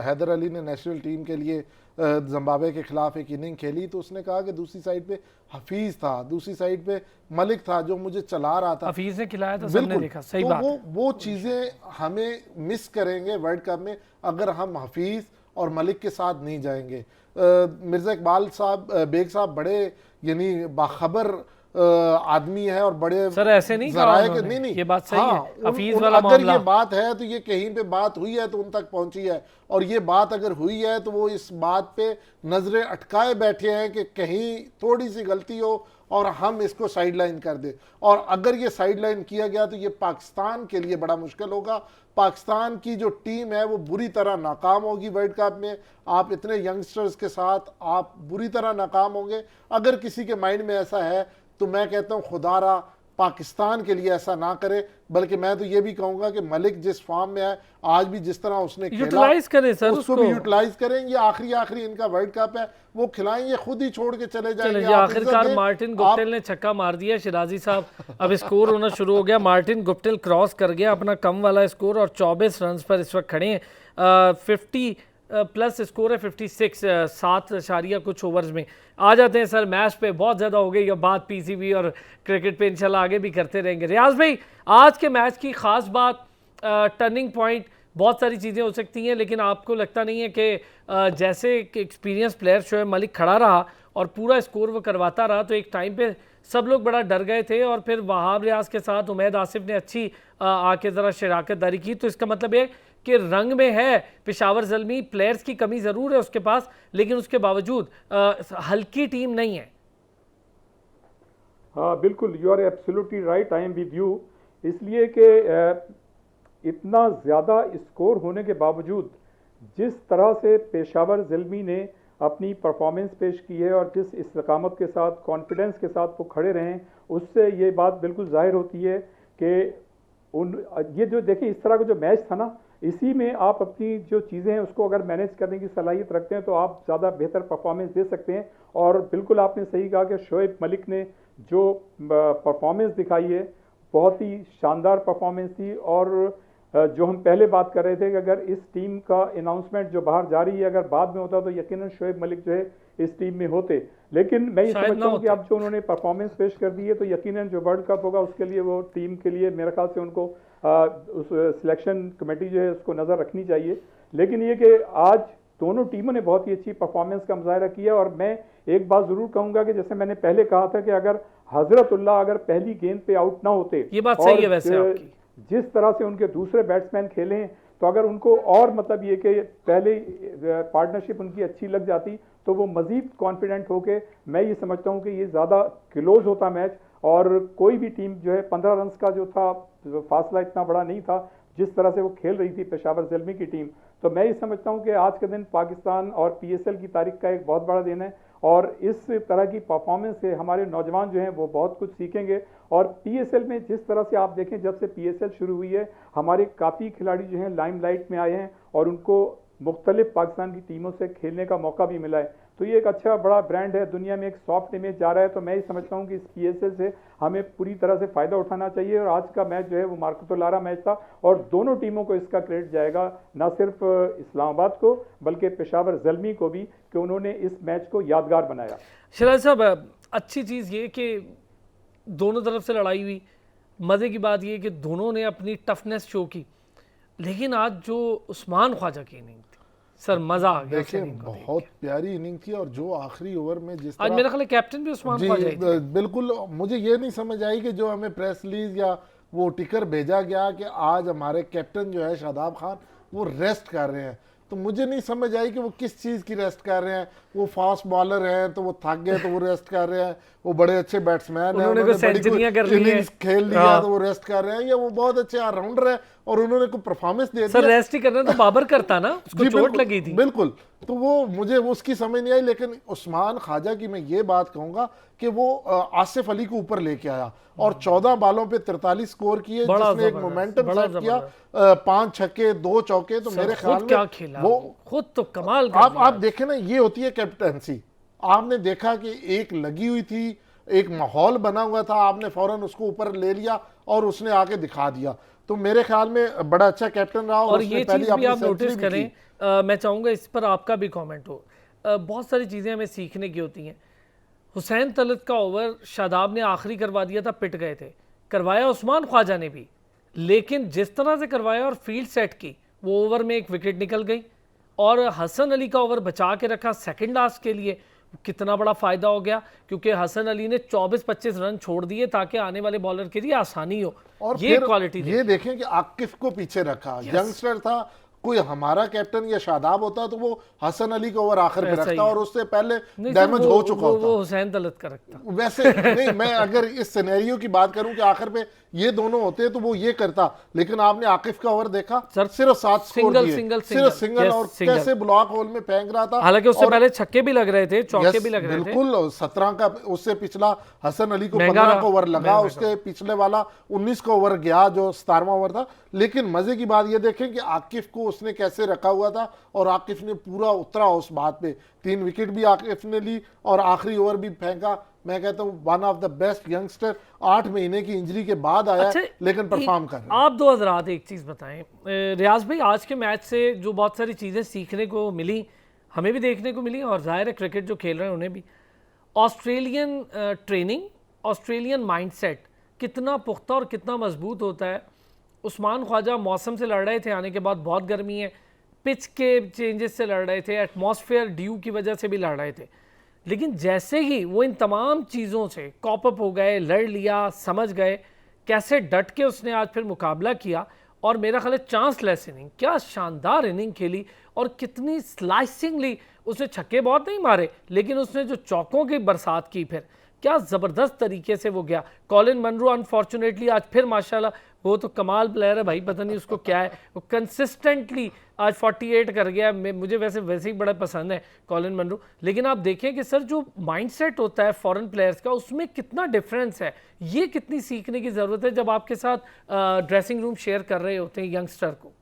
हैदर अली ने नेशनल टीम के लिए जिम्बाब्वे के खिलाफ एक इनिंग खेली, तो उसने कहा कि दूसरी साइड पे हफीज़ था, दूसरी साइड पे मलिक था जो मुझे चला रहा था। हफीज़ ने खिलाया तो सबने देखा, सही तो बात है। वो चीज़ें हमें मिस करेंगे वर्ल्ड कप में अगर हम हफीज़ और मलिक के साथ नहीं जाएंगे। मिर्ज़ा इकबाल साहब, बेग साहब बड़े यानी बाखबर आदमी है और बड़े सर ऐसे नहीं कहा उन्होंने, नहीं, ये बात सही हाँ, है। हफीज वाला अगर मामला ये बात है तो ये कहीं पे बात हुई है तो उन तक पहुंची है, और ये बात अगर हुई है तो वो इस बात पे नजरें अटकाए बैठे हैं कि कहीं थोड़ी सी गलती हो और हम इसको साइडलाइन कर दे। और अगर ये साइडलाइन किया गया तो ये पाकिस्तान के लिए बड़ा मुश्किल होगा। पाकिस्तान की जो टीम है वो बुरी तरह नाकाम होगी वर्ल्ड कप में। आप इतने यंगस्टर्स के साथ आप बुरी तरह नाकाम होंगे। अगर किसी के माइंड में ऐसा है तो मैं कहता हूँ खुदारा पाकिस्तान के लिए ऐसा ना करे, बल्कि मैं तो ये भी कहूंगा कि मलिक जिस फॉर्म में है आज भी, जिस तरह उसने यूटिलाइज करें सर, उसको भी यूटिलाइज करें। ये आखिरी इनका वर्ल्ड कप है, वो खिलाएं, ये खुद ही छोड़ के चले जाएंगे। आखिरकार मार्टिन गुप्टिल ने छक्का मार दिया शिराजी साहब, अब स्कोर होना शुरू हो गया। मार्टिन गुप्टिल क्रॉस कर गया अपना कम वाला स्कोर और 24 रन पर इस वक्त खड़े हैं। 50 प्लस स्कोर है, 56, 7 कुछ ओवर्स में। आ जाते हैं सर मैच पे, बहुत ज़्यादा हो गई अब बात पीसीबी और क्रिकेट पे, इंशाल्लाह आगे भी करते रहेंगे। रियाज भाई, आज के मैच की ख़ास बात, टर्निंग पॉइंट, बहुत सारी चीज़ें हो सकती हैं, लेकिन आपको लगता नहीं है कि जैसे कि एक्सपीरियंस प्लेयर शोएब मलिक खड़ा रहा और पूरा स्कोर वो करवाता रहा, तो एक टाइम पे सब लोग बड़ा डर गए थे, और फिर वहाब रियाज के साथ उमैद आसिफ ने अच्छी आके ज़रा शराकत दारी की। तो इसका मतलब ये कि रंग में है पेशावर ज़ल्मी, प्लेयर्स की कमी ज़रूर है उसके पास, लेकिन उसके बावजूद हल्की टीम नहीं है। हाँ बिल्कुल, you are absolutely right, I am with you. इसलिए कि इतना ज़्यादा स्कोर होने के बावजूद जिस तरह से पेशावर ज़ल्मी ने अपनी परफॉर्मेंस पेश की है और जिस इस्तकामत के साथ, कॉन्फिडेंस के साथ वो खड़े रहें, उससे ये बात बिल्कुल जाहिर होती है कि ये जो देखिए इस तरह का जो मैच था ना, इसी में आप अपनी जो चीज़ें हैं उसको अगर मैनेज करने की सलाहियत रखते हैं तो आप ज़्यादा बेहतर परफॉर्मेंस दे सकते हैं। और बिल्कुल आपने सही कहा कि शोएब मलिक ने जो परफॉर्मेंस दिखाई है बहुत ही शानदार परफॉर्मेंस थी। और जो हम पहले बात कर रहे थे कि अगर इस टीम का अनाउंसमेंट जो बाहर जारी है अगर बाद में होता तो यकीनन शोएब मलिक जो है इस टीम में होते, लेकिन मैं ये समझता हूँ कि अब जो उन्होंने परफॉर्मेंस पेश कर दी है तो यकीनन जो वर्ल्ड कप होगा उसके लिए वो टीम के लिए मेरे ख्याल से उनको उस सिलेक्शन कमेटी जो है उसको नज़र रखनी चाहिए। लेकिन ये कि आज दोनों टीमों ने बहुत ही अच्छी परफॉर्मेंस का मुजाहरा किया। और मैं एक बात ज़रूर कहूँगा कि जैसे मैंने पहले कहा था कि अगर हजरतुल्लाह अगर पहली गेंद पे आउट ना होते, ये बात सही है वैसे आपकी, जिस तरह से उनके दूसरे बैट्समैन खेले हैं, तो अगर उनको और मतलब ये कि पहले पार्टनरशिप उनकी अच्छी लग जाती तो वो मज़ीद कॉन्फिडेंट होके, मैं ये समझता हूँ कि ये ज़्यादा क्लोज होता मैच, और कोई भी टीम जो है 15 रन का जो था फासला इतना बड़ा नहीं था जिस तरह से वो खेल रही थी पेशावर ज़ल्मी की टीम। तो मैं ये समझता हूँ कि आज के दिन पाकिस्तान और पीएसएल की तारीख का एक बहुत बड़ा दिन है, और इस तरह की परफॉर्मेंस से हमारे नौजवान जो हैं वो बहुत कुछ सीखेंगे। और पीएसएल में जिस तरह से आप देखें, जब से पीएसएल शुरू हुई है हमारे काफ़ी खिलाड़ी जो हैं लाइमलाइट में आए हैं और उनको मुख्तलिफ पाकिस्तान की टीमों से खेलने का मौका भी मिला है। तो ये एक अच्छा बड़ा ब्रांड है, दुनिया में एक सॉफ्ट इमेज जा रहा है। तो मैं ही समझता हूँ कि इस PSL से हमें पूरी तरह से फ़ायदा उठाना चाहिए। और आज का मैच जो है वो मार्कतो लारा मैच था और दोनों टीमों को इसका क्रेडिट जाएगा, ना सिर्फ इस्लामाबाद को बल्कि पेशावर ज़ल्मी को भी, कि उन्होंने इस मैच को यादगार बनाया। शराज साहब, अच्छी चीज़ ये कि दोनों तरफ से लड़ाई हुई, मज़े की बात ये कि दोनों ने अपनी टफनेस शो की, लेकिन आज जो उस्मान ख्वाजा की इनिंग थी सर, मज़ा आ गया। देखिए बहुत प्यारी इनिंग थी और जो आखिरी ओवर में जिस आज मेरा ख्याल है कैप्टन भी उस्मान जी ख्वाजा ही थे। बिल्कुल, मुझे ये नहीं समझ आई कि जो हमें प्रेस रिलीज या वो टिकर भेजा गया कि आज हमारे कैप्टन जो है शादाब खान वो रेस्ट कर रहे हैं, तो मुझे नहीं समझ आई कि वो किस चीज़ की रेस्ट कर रहे हैं। वो फास्ट बॉलर हैं तो वो थक गए तो वो रेस्ट कर रहे हैं, वो बड़े अच्छे बैट्समैन हैं, उन्होंने कोई सेंचुरियां कर ली हैं, इनिंग्स खेल लिया तो वो रेस्ट कर रहे हैं, या वो बहुत अच्छे ऑलराउंडर हैं और उन्होंने कोई परफॉर्मेंस दे सर दिया। रेस्ट ही करना तो बाबर करता ना, उसको चोट लगी थी। बिल्कुल, तो वो मुझे वो उसकी समझ नहीं आई। लेकिन उस्मान ख्वाजा की मैं ये बात कहूंगा कि वो आसिफ अली को ऊपर लेके आया और 14 बालों पे 43 स्कोर किए, जिसने एक मोमेंटम सेट किया, 5 छक्के 2 चौके। तो मेरे ख्याल में क्या खेला वो खुद तो कमाल कर आप देखें ना, ये होती है कैप्टनसी। आपने देखा कि एक लगी हुई थी, एक माहौल बना हुआ था, आपने फौरन उसको ऊपर ले लिया और उसने आके दिखा दिया। तो मेरे ख्याल में बड़ा अच्छा कैप्टन रहा और उसने ये पहली चीज़ भी अपनी आप नोटिस सेंचुरी भी की। करें, मैं चाहूँगा इस पर आपका भी कमेंट हो। बहुत सारी चीज़ें हमें सीखने की होती हैं। हुसैन तलत का ओवर शादाब ने आखिरी करवा दिया था, पिट गए थे, करवाया उस्मान ख्वाजा ने भी, लेकिन जिस तरह से करवाया और फील्ड सेट की, वो ओवर में एक विकेट निकल गई और हसन अली का ओवर बचा के रखा सेकंड लास्ट के लिए। कितना बड़ा फायदा हो गया, क्योंकि हसन अली ने 24-25 रन छोड़ दिए ताकि आने वाले बॉलर के लिए आसानी हो। और ये फिर क्वालिटी ये देखें कि आकिफ को पीछे रखा, यंगस्टर था। कोई हमारा कैप्टन या शादाब होता तो वो हसन अली को ओवर आखिर पे ऐसा ही रखता है। और उससे पहले नहीं सर, डैमेज हो चुका वो होता। हुसैन तलत का रखता। वैसे नहीं, मैं अगर इस सिनेरियो की बात करूं कि आखिर पे ये दोनों होते तो वो ये करता, लेकिन आपने आकिफ का ओवर देखा, सर, सिर्फ 7 स्कोर सिंगल, दिए, सिंगल, सिर्फ सिंगल, सिंगल, yes, और सिंगल। कैसे ब्लॉक होल में फेंक रहा था। हालांकि उससे और पहले छक्के भी लग रहे थे, चौके भी लग रहे थे। बिल्कुल, 17 का उससे पिछला हसन अली को महंगा 15 का ओवर लगा, महंगा उसके पिछले वाला 19 का ओवर गया जो 17वां ओवर था। लेकिन मजे की बात ये देखें कि आकिफ को उसने कैसे रखा हुआ था और आकिफ ने पूरा उतरा उस बात पे। 3 विकेट भी आकिफ ने ली और आखिरी ओवर भी फेंका। मैं कहता हूँ one of the best youngster, 8 महीने की इंजरी के बाद आया, अच्छा, लेकिन परफॉर्म कर रहे हैं। आप दो हजरात एक चीज़ बताएं, रियाज भाई, आज के मैच से जो बहुत सारी चीज़ें सीखने को मिली, हमें भी देखने को मिली और जाहिर है क्रिकेट जो खेल रहे हैं उन्हें भी। ऑस्ट्रेलियन ट्रेनिंग, ऑस्ट्रेलियन माइंडसेट कितना पुख्ता और कितना मजबूत होता है। उस्मान ख्वाजा मौसम से लड़ रहे थे, आने के बाद बहुत गर्मी है, पिच के चेंजेस से लड़ रहे थे, एटमॉस्फेयर ड्यू की वजह से भी लड़ रहे थे, लेकिन जैसे ही वो इन तमाम चीज़ों से कॉप अप हो गए, लड़ लिया, समझ गए, कैसे डट के उसने आज फिर मुकाबला किया। और मेरा ख्याल है चांसलेस इनिंग, क्या शानदार इनिंग खेली और कितनी स्लाइसिंगली उसने छक्के बहुत नहीं मारे, लेकिन उसने जो चौकों की बरसात की, फिर क्या ज़बरदस्त तरीके से वो गया। कॉलिन मनरो अनफॉर्चुनेटली आज फिर माशाल्लाह, वो तो कमाल प्लेयर है भाई, पता नहीं उसको क्या है, वो कंसिस्टेंटली आज 48 कर गया। मुझे वैसे ही बड़ा पसंद है कॉलिन मनरो। लेकिन आप देखें कि सर जो माइंडसेट होता है फॉरेन प्लेयर्स का, उसमें कितना डिफरेंस है, ये कितनी सीखने की ज़रूरत है जब आपके साथ ड्रेसिंग रूम शेयर कर रहे होते हैं यंगस्टर को।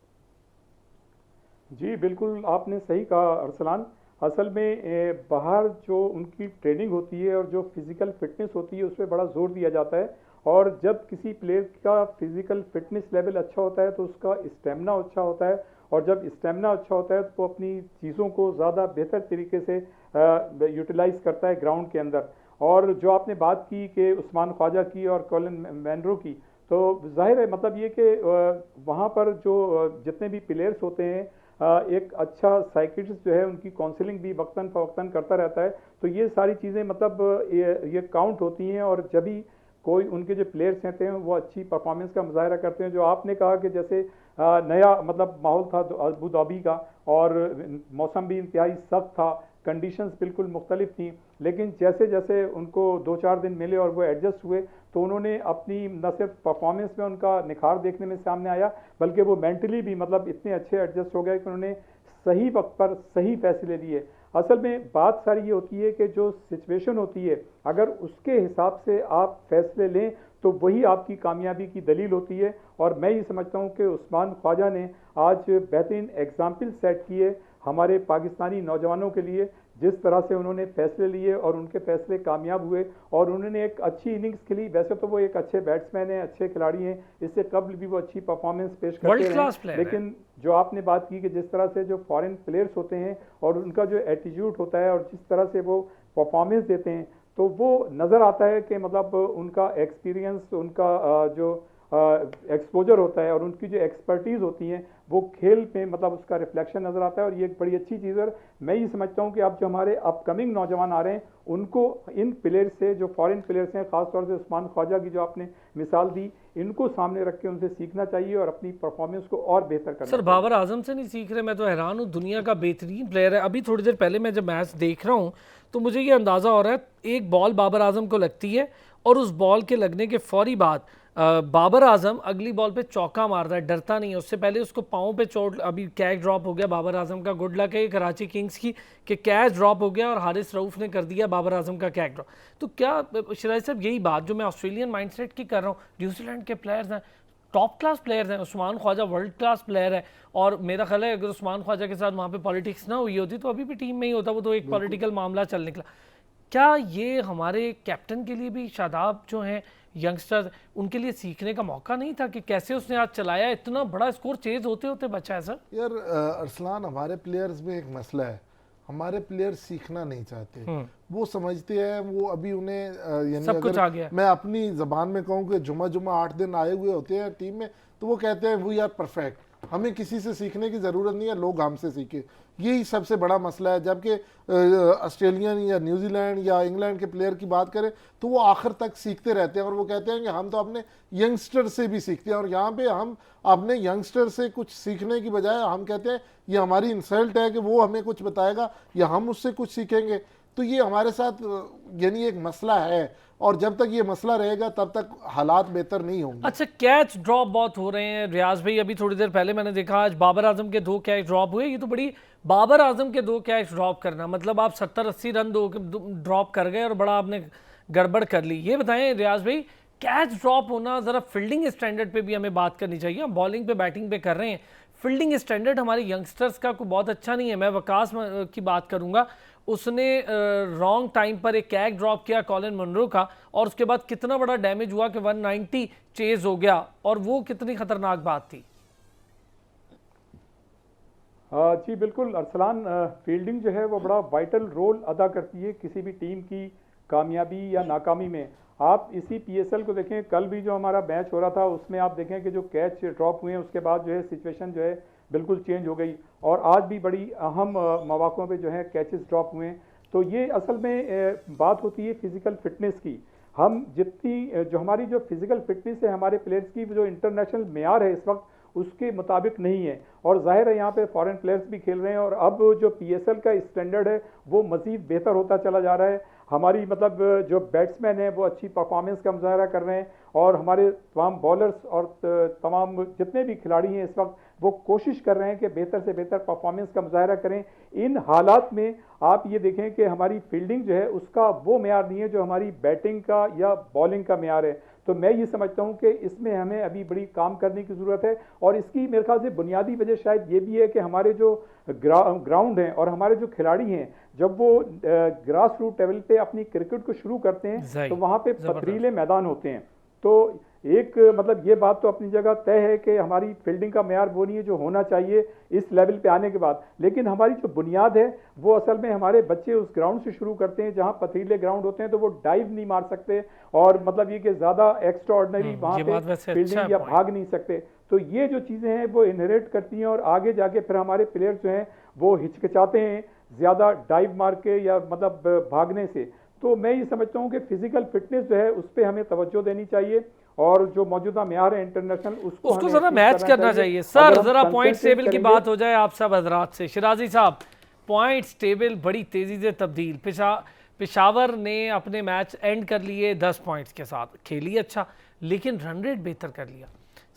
जी बिल्कुल, आपने सही कहा अरसलान। असल में बाहर जो उनकी ट्रेनिंग होती है और जो फिज़िकल फिटनेस होती है उस पर बड़ा जोर दिया जाता है। और जब किसी प्लेयर का फिज़िकल फिटनेस लेवल अच्छा होता है तो उसका स्टेमिना अच्छा होता है, और जब स्टेमिना अच्छा होता है तो अपनी चीज़ों को ज़्यादा बेहतर तरीके से यूटिलाइज़ करता है ग्राउंड के अंदर। और जो आपने बात की कि उस्मान ख्वाजा की और कॉलिन मनरो की, तो जाहिर है मतलब ये कि वहाँ पर जो जितने भी प्लेयर्स होते हैं, एक अच्छा साइकिट्रिस्ट जो है उनकी काउंसलिंग भी वक्तन फवक्तन करता रहता है। तो ये सारी चीज़ें मतलब ये काउंट होती हैं, और जब भी कोई उनके जो प्लेयर्स रहते हैं वो अच्छी परफॉर्मेंस का मुजाहरा करते हैं। जो आपने कहा कि जैसे नया मतलब माहौल था अबू धाबी का, और मौसम भी इंतहाई सख्त था, कंडीशंस बिल्कुल मुख्तलिफ थी, लेकिन जैसे जैसे उनको 2-4 दिन मिले और वो एडजस्ट हुए तो उन्होंने अपनी न सिर्फ परफॉर्मेंस में उनका निखार देखने में सामने आया, बल्कि वो मेंटली भी मतलब इतने अच्छे एडजस्ट हो गए कि उन्होंने सही वक्त पर सही फैसले लिए। असल में बात सारी ये होती है कि जो सिचुएशन होती है, अगर उसके हिसाब से आप फैसले लें तो वही आपकी कामयाबी की दलील होती है। और मैं ये समझता हूँ कि उस्मान ख्वाजा ने आज बेहतरीन एग्जाम्पल सेट किए। हमारे पाकिस्तानी नौजवानों के लिए जिस तरह से उन्होंने फैसले लिए और उनके फैसले कामयाब हुए और उन्होंने एक अच्छी इनिंग्स खेली। वैसे तो वो एक अच्छे बैट्समैन हैं, अच्छे खिलाड़ी हैं, इससे कबल भी वो अच्छी परफॉर्मेंस पेश करते रहे, लेकिन जो आपने बात की कि जिस तरह से जो फॉरेन प्लेयर्स होते हैं और उनका जो एटीट्यूड होता है और जिस तरह से वो परफॉर्मेंस देते हैं, तो वो नज़र आता है कि मतलब उनका एक्सपीरियंस, उनका जो एक्सपोजर होता है और उनकी जो एक्सपर्टीज़ होती हैं वो खेल में मतलब उसका रिफ्लेक्शन नज़र आता है। और ये एक बड़ी अच्छी चीज़ है। मैं ये समझता हूँ कि अब जो हमारे अपकमिंग नौजवान आ रहे हैं उनको इन प्लेयर्स से, जो फॉरेन प्लेयर्स हैं, ख़ासतौर से उस्मान ख्वाजा की जो आपने मिसाल दी, इनको सामने रख के उनसे सीखना चाहिए और अपनी परफॉर्मेंस को और बेहतर करना सर, बाबर आजम से नहीं सीख रहे? मैं तो हैरान हूँ, दुनिया का बेहतरीन प्लेयर है। अभी थोड़ी देर पहले मैं जब मैच देख रहा हूँ तो मुझे ये अंदाज़ा हो रहा है, एक बॉल बाबर आजम को लगती है और उस बॉल के लगने के फौरी बाद बाबर आजम अगली बॉल पे चौका मारता है, डरता नहीं है। उससे पहले उसको पाँव पे चोट, अभी कैच ड्रॉप हो गया बाबर आजम का। गुड लक है कराची किंग्स की कि कैच ड्रॉप हो गया और हारिस रऊफ ने कर दिया बाबर आजम का कैच ड्रॉप। तो क्या शिराज साहब, यही बात जो मैं ऑस्ट्रेलियन माइंडसेट की कर रहा हूँ, न्यूजीलैंड के प्लेयर्स हैं, टॉप क्लास प्लेयर्स हैं, Usman Khawaja world class player है, और मेरा ख्याल है अगर उस्मान ख्वाजा के साथ वहाँ पे पॉलिटिक्स ना हुई होती तो अभी भी टीम में ही होता। वो तो एक पॉलिटिकल मामला चल निकला। क्या ये हमारे कैप्टन के लिए भी, शादाब जो हैं यंगस्टर्स, उनके लिए सीखने का मौका नहीं था कि कैसे उसने आज चलाया, इतना बड़ा स्कोर चेज होते होते बचा है? सर यार अरसलान, हमारे प्लेयर्स में एक मसला है, हमारे प्लेयर सीखना नहीं चाहते। वो समझते हैं वो अभी उन्हें यानी सब कुछ आ गया। मैं अपनी जबान में कहूँ कि जुमा 8 दिन आए हुए होते हैं टीम में, तो वो कहते हैं वी आर परफेक्ट, हमें किसी से सीखने की ज़रूरत नहीं है, लोग हमसे सीखे। यही सबसे बड़ा मसला है। जबकि ऑस्ट्रेलियन या न्यूजीलैंड या इंग्लैंड के प्लेयर की बात करें तो वो आखिर तक सीखते रहते हैं और वो कहते हैं कि हम तो अपने यंगस्टर से भी सीखते हैं। और यहाँ पे हम अपने यंगस्टर से कुछ सीखने की बजाय हम कहते हैं ये हमारी इंसल्ट है कि वो हमें कुछ बताएगा या हम उससे कुछ सीखेंगे। तो ये हमारे साथ यानी एक मसला है और जब तक ये मसला रहेगा तब तक हालात बेहतर नहीं होंगे। अच्छा, कैच ड्रॉप बहुत हो रहे हैं रियाज भाई। अभी थोड़ी देर पहले मैंने देखा आज बाबर आजम के 2 कैच ड्रॉप हुए। ये तो बड़ी, बाबर आजम के 2 कैच ड्रॉप करना मतलब आप 70-80 रन ड्रॉप कर गए और बड़ा आपने गड़बड़ कर ली। ये बताएं रियाज भाई, कैच ड्रॉप होना, ज़रा फील्डिंग स्टैंडर्ड पे भी हमें बात करनी चाहिए। हम बॉलिंग पे बैटिंग पे कर रहे हैं, फील्डिंग स्टैंडर्ड हमारे यंगस्टर्स का कोई बहुत अच्छा नहीं है। मैं वकास की बात करूंगा, उसने रॉन्ग टाइम पर एक कैच ड्रॉप किया कॉलिन मुनरो का और उसके बाद कितना बड़ा डैमेज हुआ कि 190 चेज हो गया, और वो कितनी खतरनाक बात थी। जी बिल्कुल अरसलान, फील्डिंग जो है वो बड़ा वाइटल रोल अदा करती है किसी भी टीम की कामयाबी या नाकामी में। आप इसी पीएसएल को देखें, कल भी जो हमारा मैच हो रहा था उसमें आप देखें कि जो कैच ड्रॉप हुए हैं उसके बाद जो है सिचुएशन जो है बिल्कुल चेंज हो गई और आज भी बड़ी अहम मौक़ों पे जो है कैचेस ड्रॉप हुए हैं। तो ये असल में बात होती है फिज़िकल फिटनेस की। हम जितनी जो हमारी जो फिज़िकल फिटनेस है हमारे प्लेयर्स की, जो इंटरनेशनल मेयार है इस वक्त उसके मुताबिक नहीं है और जाहिर है यहाँ पे फॉरेन प्लेयर्स भी खेल रहे हैं और अब जो पीएसएल का स्टैंडर्ड है वो मज़ीद बेहतर होता चला जा रहा है। हमारी मतलब जो बैट्समैन हैं वो अच्छी परफॉर्मेंस का मुजाहरा कर रहे हैं और हमारे तमाम बॉलर्स और तमाम जितने भी खिलाड़ी हैं इस वक्त वो कोशिश कर रहे हैं कि बेहतर से बेहतर परफॉर्मेंस का मुजाहरा करें। इन हालात में आप ये देखें कि हमारी फील्डिंग जो है उसका वो मेयार नहीं है जो हमारी बैटिंग का या बॉलिंग का मेयार है। तो मैं ये समझता हूँ कि इसमें हमें अभी बड़ी काम करने की ज़रूरत है और इसकी मेरे ख्याल से बुनियादी वजह शायद ये भी है कि हमारे जो ग्राउंड हैं और हमारे जो खिलाड़ी हैं जब वो ग्रास रूट लेवल पे अपनी क्रिकेट को शुरू करते हैं तो वहाँ पे पथरीले मैदान होते हैं। तो एक मतलब ये बात तो अपनी जगह तय है कि हमारी फील्डिंग का मेयार वो नहीं है जो होना चाहिए इस लेवल पे आने के बाद, लेकिन हमारी जो बुनियाद है वो असल में हमारे बच्चे उस ग्राउंड से शुरू करते हैं जहां पथरीले ग्राउंड होते हैं तो वो डाइव नहीं मार सकते और मतलब ये कि ज़्यादा एक्स्ट्रा ऑर्डिनरी वहाँ पे फील्डिंग या भाग नहीं सकते। तो ये जो चीज़ें हैं वो इनहेरिट करती हैं और आगे जाके फिर हमारे प्लेयर्स जो हैं वो हिचकिचाते हैं ज़्यादा डाइव मार के या मतलब भागने से। तो मैं ये समझता हूँ कि फिजिकल फिटनेस जो है उस पर हमें तवज्जो देनी चाहिए और जो मौजूदा मेयार है इंटरनेशनल उसको जरा मैच करना चाहिए। सर जरा पॉइंट टेबल की बात हो जाए आप सब हजरात से। शिराजी साहब, पॉइंट्स टेबल बड़ी तेजी से तब्दील, पेशावर ने अपने मैच एंड कर लिए 10 पॉइंट्स के साथ, खेली अच्छा लेकिन रन रेट बेहतर कर लिया।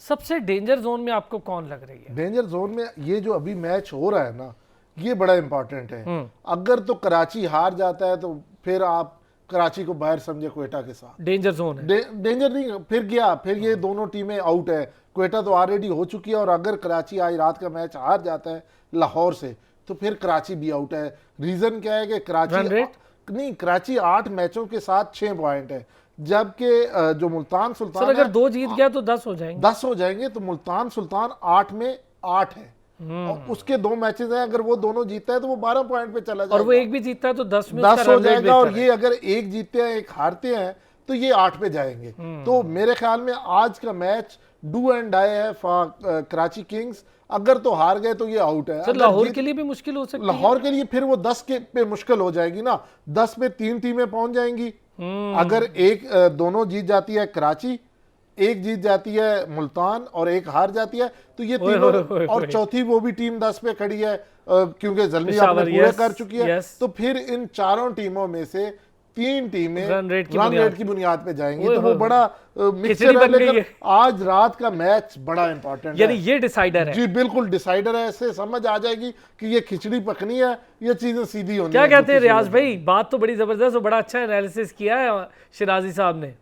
सबसे डेंजर जोन में आपको कौन लग रही है? डेंजर जोन में ये जो अभी मैच हो रहा है ना ये बड़ा इंपॉर्टेंट है। अगर तो कराची हार जाता है तो फिर आप कराची को बाहर समझे क्वेटा के साथ, डेंजर जोन है। डेंजर नहीं, फिर ये दोनों टीमें आउट है। क्वेटा तो ऑलरेडी हो चुकी है और अगर कराची आज रात का मैच हार जाता है लाहौर से तो फिर कराची भी आउट है। रीजन क्या है कि रन रेट? कराची 8 मैचों के साथ 6 पॉइंट है, जबकि जो मुल्तान सुल्तान सर अगर है 2 जीत गया तो 10 हो जाएंगे। 10 हो जाएंगे। तो मुल्तान सुल्तान 8 में 8 है और उसके 2 मैचेस हैं, अगर वो दोनों जीतता है तो वो 12 पॉइंट पे चला जाएगा और वो एक भी जीतता है तो 10 में 10 उसका हो रन रेट जाएगा। और बेहतर है। ये अगर एक जीतते हैं एक हारते हैं तो ये 8 पे जाएंगे। तो मेरे ख्याल में आज का मैच डू एंड डाई है फॉर कराची किंग्स। अगर तो हार गए तो ये आउट है। सर अगर लाहौर जीत- के लिए भी मुश्किल हो सकती है। लाहौर के लिए फिर वो 10 के पे मुश्किल हो जाएगी ना। 10 पे 3 टीमें पहुंच जाएंगी। अगर एक दोनों जीत जाती है कराची, एक जीत जाती है मुल्तान और एक हार जाती है, तो ये तीनों और चौथी वो भी टीम 10 पे खड़ी है क्योंकि जल्दी आपने पेशावर, पूरे यस, कर चुकी है। यस। तो फिर इन चारों टीमों में से 3 टीमें रन रेट की बुनियाद पे जाएंगी। ओए तो वो होए बड़ा खिचड़ी मिक्सचर है। बन गई लेकिन है। आज रात का मैच बड़ा इंपॉर्टेंट यानी है। ये डिसाइडर है। जी बिल्कुल डिसाइडर है। ऐसे समझ आ जाएगी कि ये खिचड़ी पकनी है, ये चीजें सीधी होनी क्या है। कहते हैं रियाज भाई? बात तो बड़ी जबरदस्त और बड़ा अच्छा एनालिसिस किया है शिराजी साहब ने।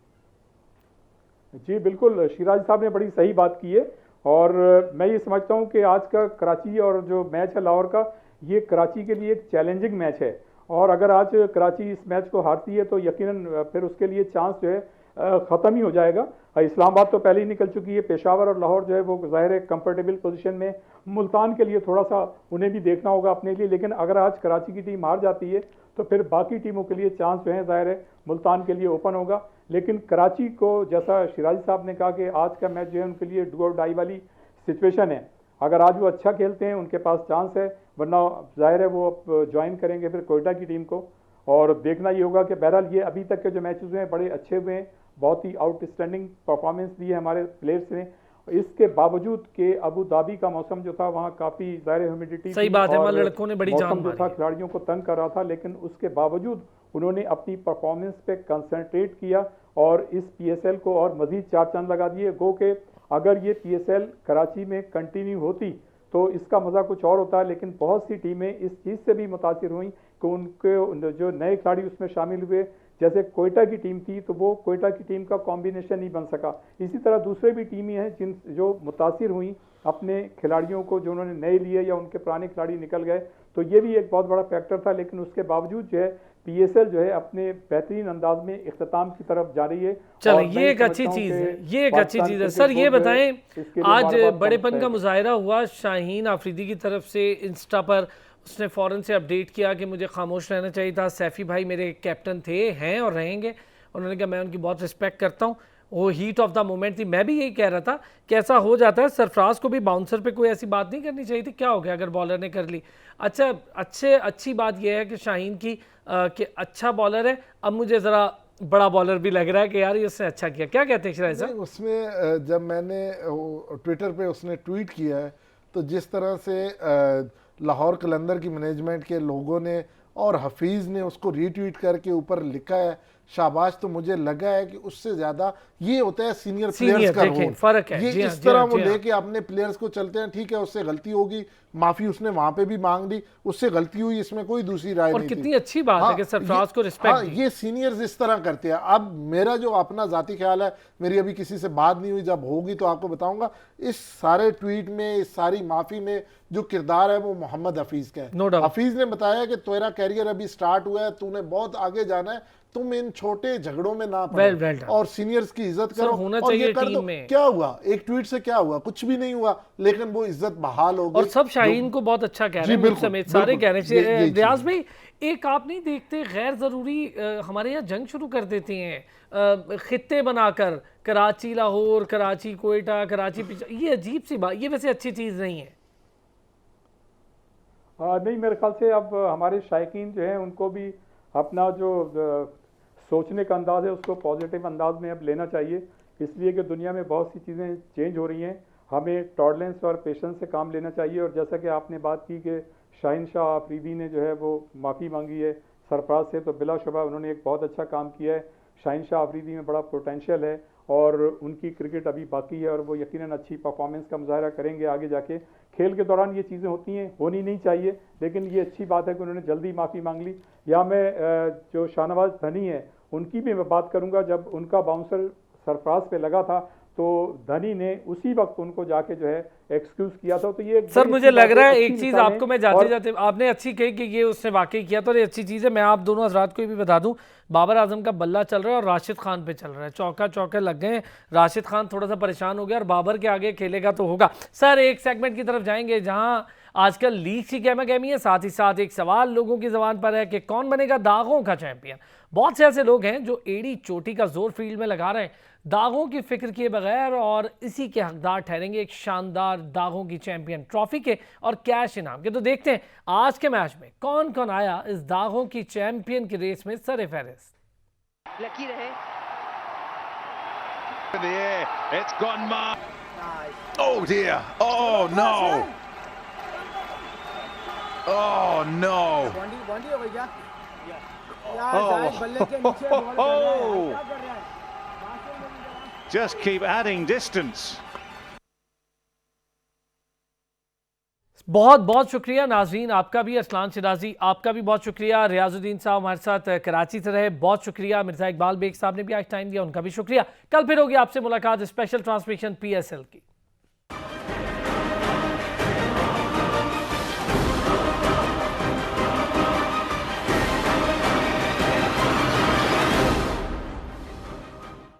जी बिल्कुल, शिराज साहब ने बड़ी सही बात की है। और मैं ये समझता हूँ कि आज का कराची और जो मैच है लाहौर का, ये कराची के लिए एक चैलेंजिंग मैच है। और अगर आज कराची इस मैच को हारती है तो यकीनन फिर उसके लिए चांस जो है ख़त्म ही हो जाएगा। इस्लामाबाद तो पहले ही निकल चुकी है, पेशावर और लाहौर जो है वो ज़ाहिर है कंफर्टेबल पोजीशन में। मुल्तान के लिए थोड़ा सा उन्हें भी देखना होगा अपने लिए। लेकिन अगर आज कराची की टीम हार जाती है तो फिर बाकी टीमों के लिए चांस जो है ज़ाहिर है मुल्तान के लिए ओपन होगा। लेकिन कराची को, जैसा शिराजी साहब ने कहा कि आज का मैच जो है उनके लिए डू और डाई वाली सिचुएशन है। अगर आज वो अच्छा खेलते हैं उनके पास चांस है, वरना जाहिर है वो ज्वाइन करेंगे फिर कोयटा की टीम को। और देखना ये होगा कि बहरहाल ये अभी तक के जो मैचेस हुए हैं बड़े अच्छे हुए हैं, बहुत ही आउटस्टैंडिंग परफॉर्मेंस दी है हमारे प्लेयर्स ने। इसके बावजूद कि अबू धाबी का मौसम जो था वहाँ काफ़ी ज़ाहिर ह्यूमिडिटी, सही बात है, वहाँ लड़कों ने बड़ी जान मौसम जो था मारी। खिलाड़ियों को तंग कर रहा था, लेकिन उसके बावजूद उन्होंने अपनी परफॉर्मेंस पे कंसंट्रेट किया और इस पीएसएल को और मजीद 4 चांद लगा दिए। गो के अगर ये पीएसएल कराची में कंटिन्यू होती तो इसका मज़ा कुछ और होता है। लेकिन बहुत सी टीमें इस चीज़ से भी मुतासिर हुई कि उनके जो नए खिलाड़ी उसमें शामिल हुए, जैसे कोयटा की टीम थी तो वो कोयटा की टीम का कॉम्बिनेशन नहीं बन सका। इसी तरह दूसरे भी टीमें हैं जिन जो मुतासिर हुई अपने खिलाड़ियों को जो उन्होंने नए लिए या उनके पुराने खिलाड़ी निकल गए, तो ये भी एक बहुत बड़ा फैक्टर था। लेकिन उसके बावजूद जो है पीएसएल जो है अपने बेहतरीन अंदाज में इख्तिताम की तरफ जा रही है। चलो और मैं ये एक समझता अच्छी हूं चीज़ कि है, ये एक अच्छी पाकिस्तान चीज़ है। क्रिकेट सर ये बोर्ड जो है, बताएं, इसके लिए आज बार-बार बड़ेपन का मुस्तैद है। मुजाहरा हुआ शाहीन आफरीदी की तरफ से इंस्टा पर। उसने फ़ौरन से अपडेट किया कि मुझे खामोश रहना चाहिए था। सैफ़ी भाई मेरे कैप्टन थे, हैं और रहेंगे। उन्होंने कहा मैं उनकी बहुत रिस्पेक्ट करता हूँ, वो हीट ऑफ द मोमेंट थी। मैं भी यही कह रहा था कि ऐसा हो जाता है। सरफराज को भी बाउंसर पे कोई ऐसी बात नहीं करनी चाहिए थी। क्या हो गया अगर बॉलर ने कर ली? अच्छा, अच्छी बात यह है कि शाहीन की कि अच्छा बॉलर है। अब मुझे ज़रा बड़ा बॉलर भी लग रहा है कि यार ये उसने अच्छा किया। क्या कहते हैं शिराज साहब? नहीं, उसमें जब मैंने ट्विटर पे उसने ट्वीट किया है तो जिस तरह से लाहौर कलंदर की मैनेजमेंट के लोगों ने और हफीज़ ने उसको रीट्वीट करके ऊपर लिखा है शाबाश, तो मुझे लगा है कि उससे ज़्यादा ये होता है सीनियर प्लेयर्स का देखें, रोल। फ़र्क है। ये जी हाँ, इस जी तरह हाँ, वो जी हाँ। लेके अपने प्लेयर्स को चलते हैं। ठीक है, उससे गलती होगी, माफ़ी उसने वहाँ पे भी मांग ली, उससे गलती हुई, इसमें कोई दूसरी राय और नहीं थी। कितनी अच्छी बात है कि सरफराज को रिस्पेक्ट दी। ये सीनियर्स इस तरह करते हैं। अब मेरा जो अपना जाती ख्याल है, मेरी अभी किसी से बात नहीं हुई, जब होगी तो आपको बताऊंगा। इस सारे ट्वीट में, इस सारी माफी में जो किरदार है वो मोहम्मद हफीज का है। No doubt। हफीज ने बताया कि तेरा कैरियर अभी स्टार्ट हुआ है, तूने बहुत आगे जाना है, तुम इन छोटे झगड़ों में ना पड़ो well done। और सीनियर्स की इज्जत करो। होना और ये चाहिए कर टीम दो। में। क्या हुआ, एक ट्वीट से क्या हुआ? कुछ भी नहीं हुआ, लेकिन वो इज्जत बहाल हो गई। और सब शाहीन को बहुत अच्छा कह रहे जी, हैं, मुझ बिल्कुल, समेत सारे बिल्कुल। कह रहे हैं। यही चीज़ रियाज है। भाई, एक आप नहीं देखते गैर ज़रूरी हमारे यहाँ जंग शुरू कर देते हैं खित्ते बनाकर, कराची लाहौर, कराची कोयटा, कराची ये अजीब सी बात, ये वैसे अच्छी चीज़ नहीं है। नहीं, मेरे ख्याल से अब हमारे शायकीन जो हैं उनको भी अपना जो सोचने का अंदाज़ है उसको पॉजिटिव अंदाज में अब लेना चाहिए। इसलिए कि दुनिया में बहुत सी चीज़ें चेंज हो रही हैं, हमें टॉलरेंस और पेशेंस से काम लेना चाहिए। और जैसा कि आपने बात की कि शाहीन शाह आफरीदी ने जो है वो माफ़ी मांगी है सरफराज से, तो बिलाशुबा उन्होंने एक बहुत अच्छा काम किया है। शाहीन शाह आफरीदी में बड़ा पोटेंशियल है और उनकी क्रिकेट अभी बाकी है और वो यकीनन अच्छी परफॉर्मेंस का मुजाहरा करेंगे आगे जाके। खेल के दौरान ये चीज़ें होती हैं, होनी नहीं चाहिए, लेकिन ये अच्छी बात है कि उन्होंने जल्दी माफ़ी मांग ली। या मैं जो शाहनवाज धनी है उनकी भी मैं बात करूंगा, जब उनका बाउंसर सरफराज पे लगा था तो धनी ने उसी वक्त उनको जाके जो है एक्सक्यूज किया था। तो ये सर मुझे लग रहा है एक चीज मिसाल आपको मैं जाते जाते आपने अच्छी कही कि ये उसने वाकई किया, तो ये अच्छी चीज़ है। मैं आप दोनों हजरात को भी बता दूं, बाबर आजम का बल्ला चल रहा है और राशिद खान पे चल रहा है, चौका चौके लग गए। राशिद खान थोड़ा सा परेशान हो गया और बाबर के आगे खेलेगा तो होगा। सर एक सेगमेंट की तरफ जाएंगे जहां आजकल लीग की गहमा गहमी है, साथ ही साथ एक सवाल लोगों की जबान पर है कि कौन बनेगा दागों का चैंपियन। बहुत से ऐसे लोग हैं जो एड़ी चोटी का जोर फील्ड में लगा रहे हैं दागों की फिक्र किए बगैर, और इसी के हकदार ठहरेंगे एक शानदार दागों की चैंपियन ट्रॉफी के और कैश इनाम के। तो देखते हैं आज के मैच में कौन कौन आया इस दागों की चैंपियन की रेस में सर फहरिस्त। लकी रहे। It's gone Mark. Oh dear. Oh no. Oh no. बॉन्डी हो गई क्या? Oh. Just keep adding distance. बहुत बहुत शुक्रिया नाजरीन आपका भी, अरसलान शिराजी आपका भी बहुत शुक्रिया, रियाजुद्दीन साहब हमारे साथ कराची से रहे, बहुत शुक्रिया, मिर्जा इकबाल बेग साहब ने भी आज टाइम दिया, उनका भी शुक्रिया। कल फिर होगी आपसे मुलाकात स्पेशल ट्रांसमिशन PSL की।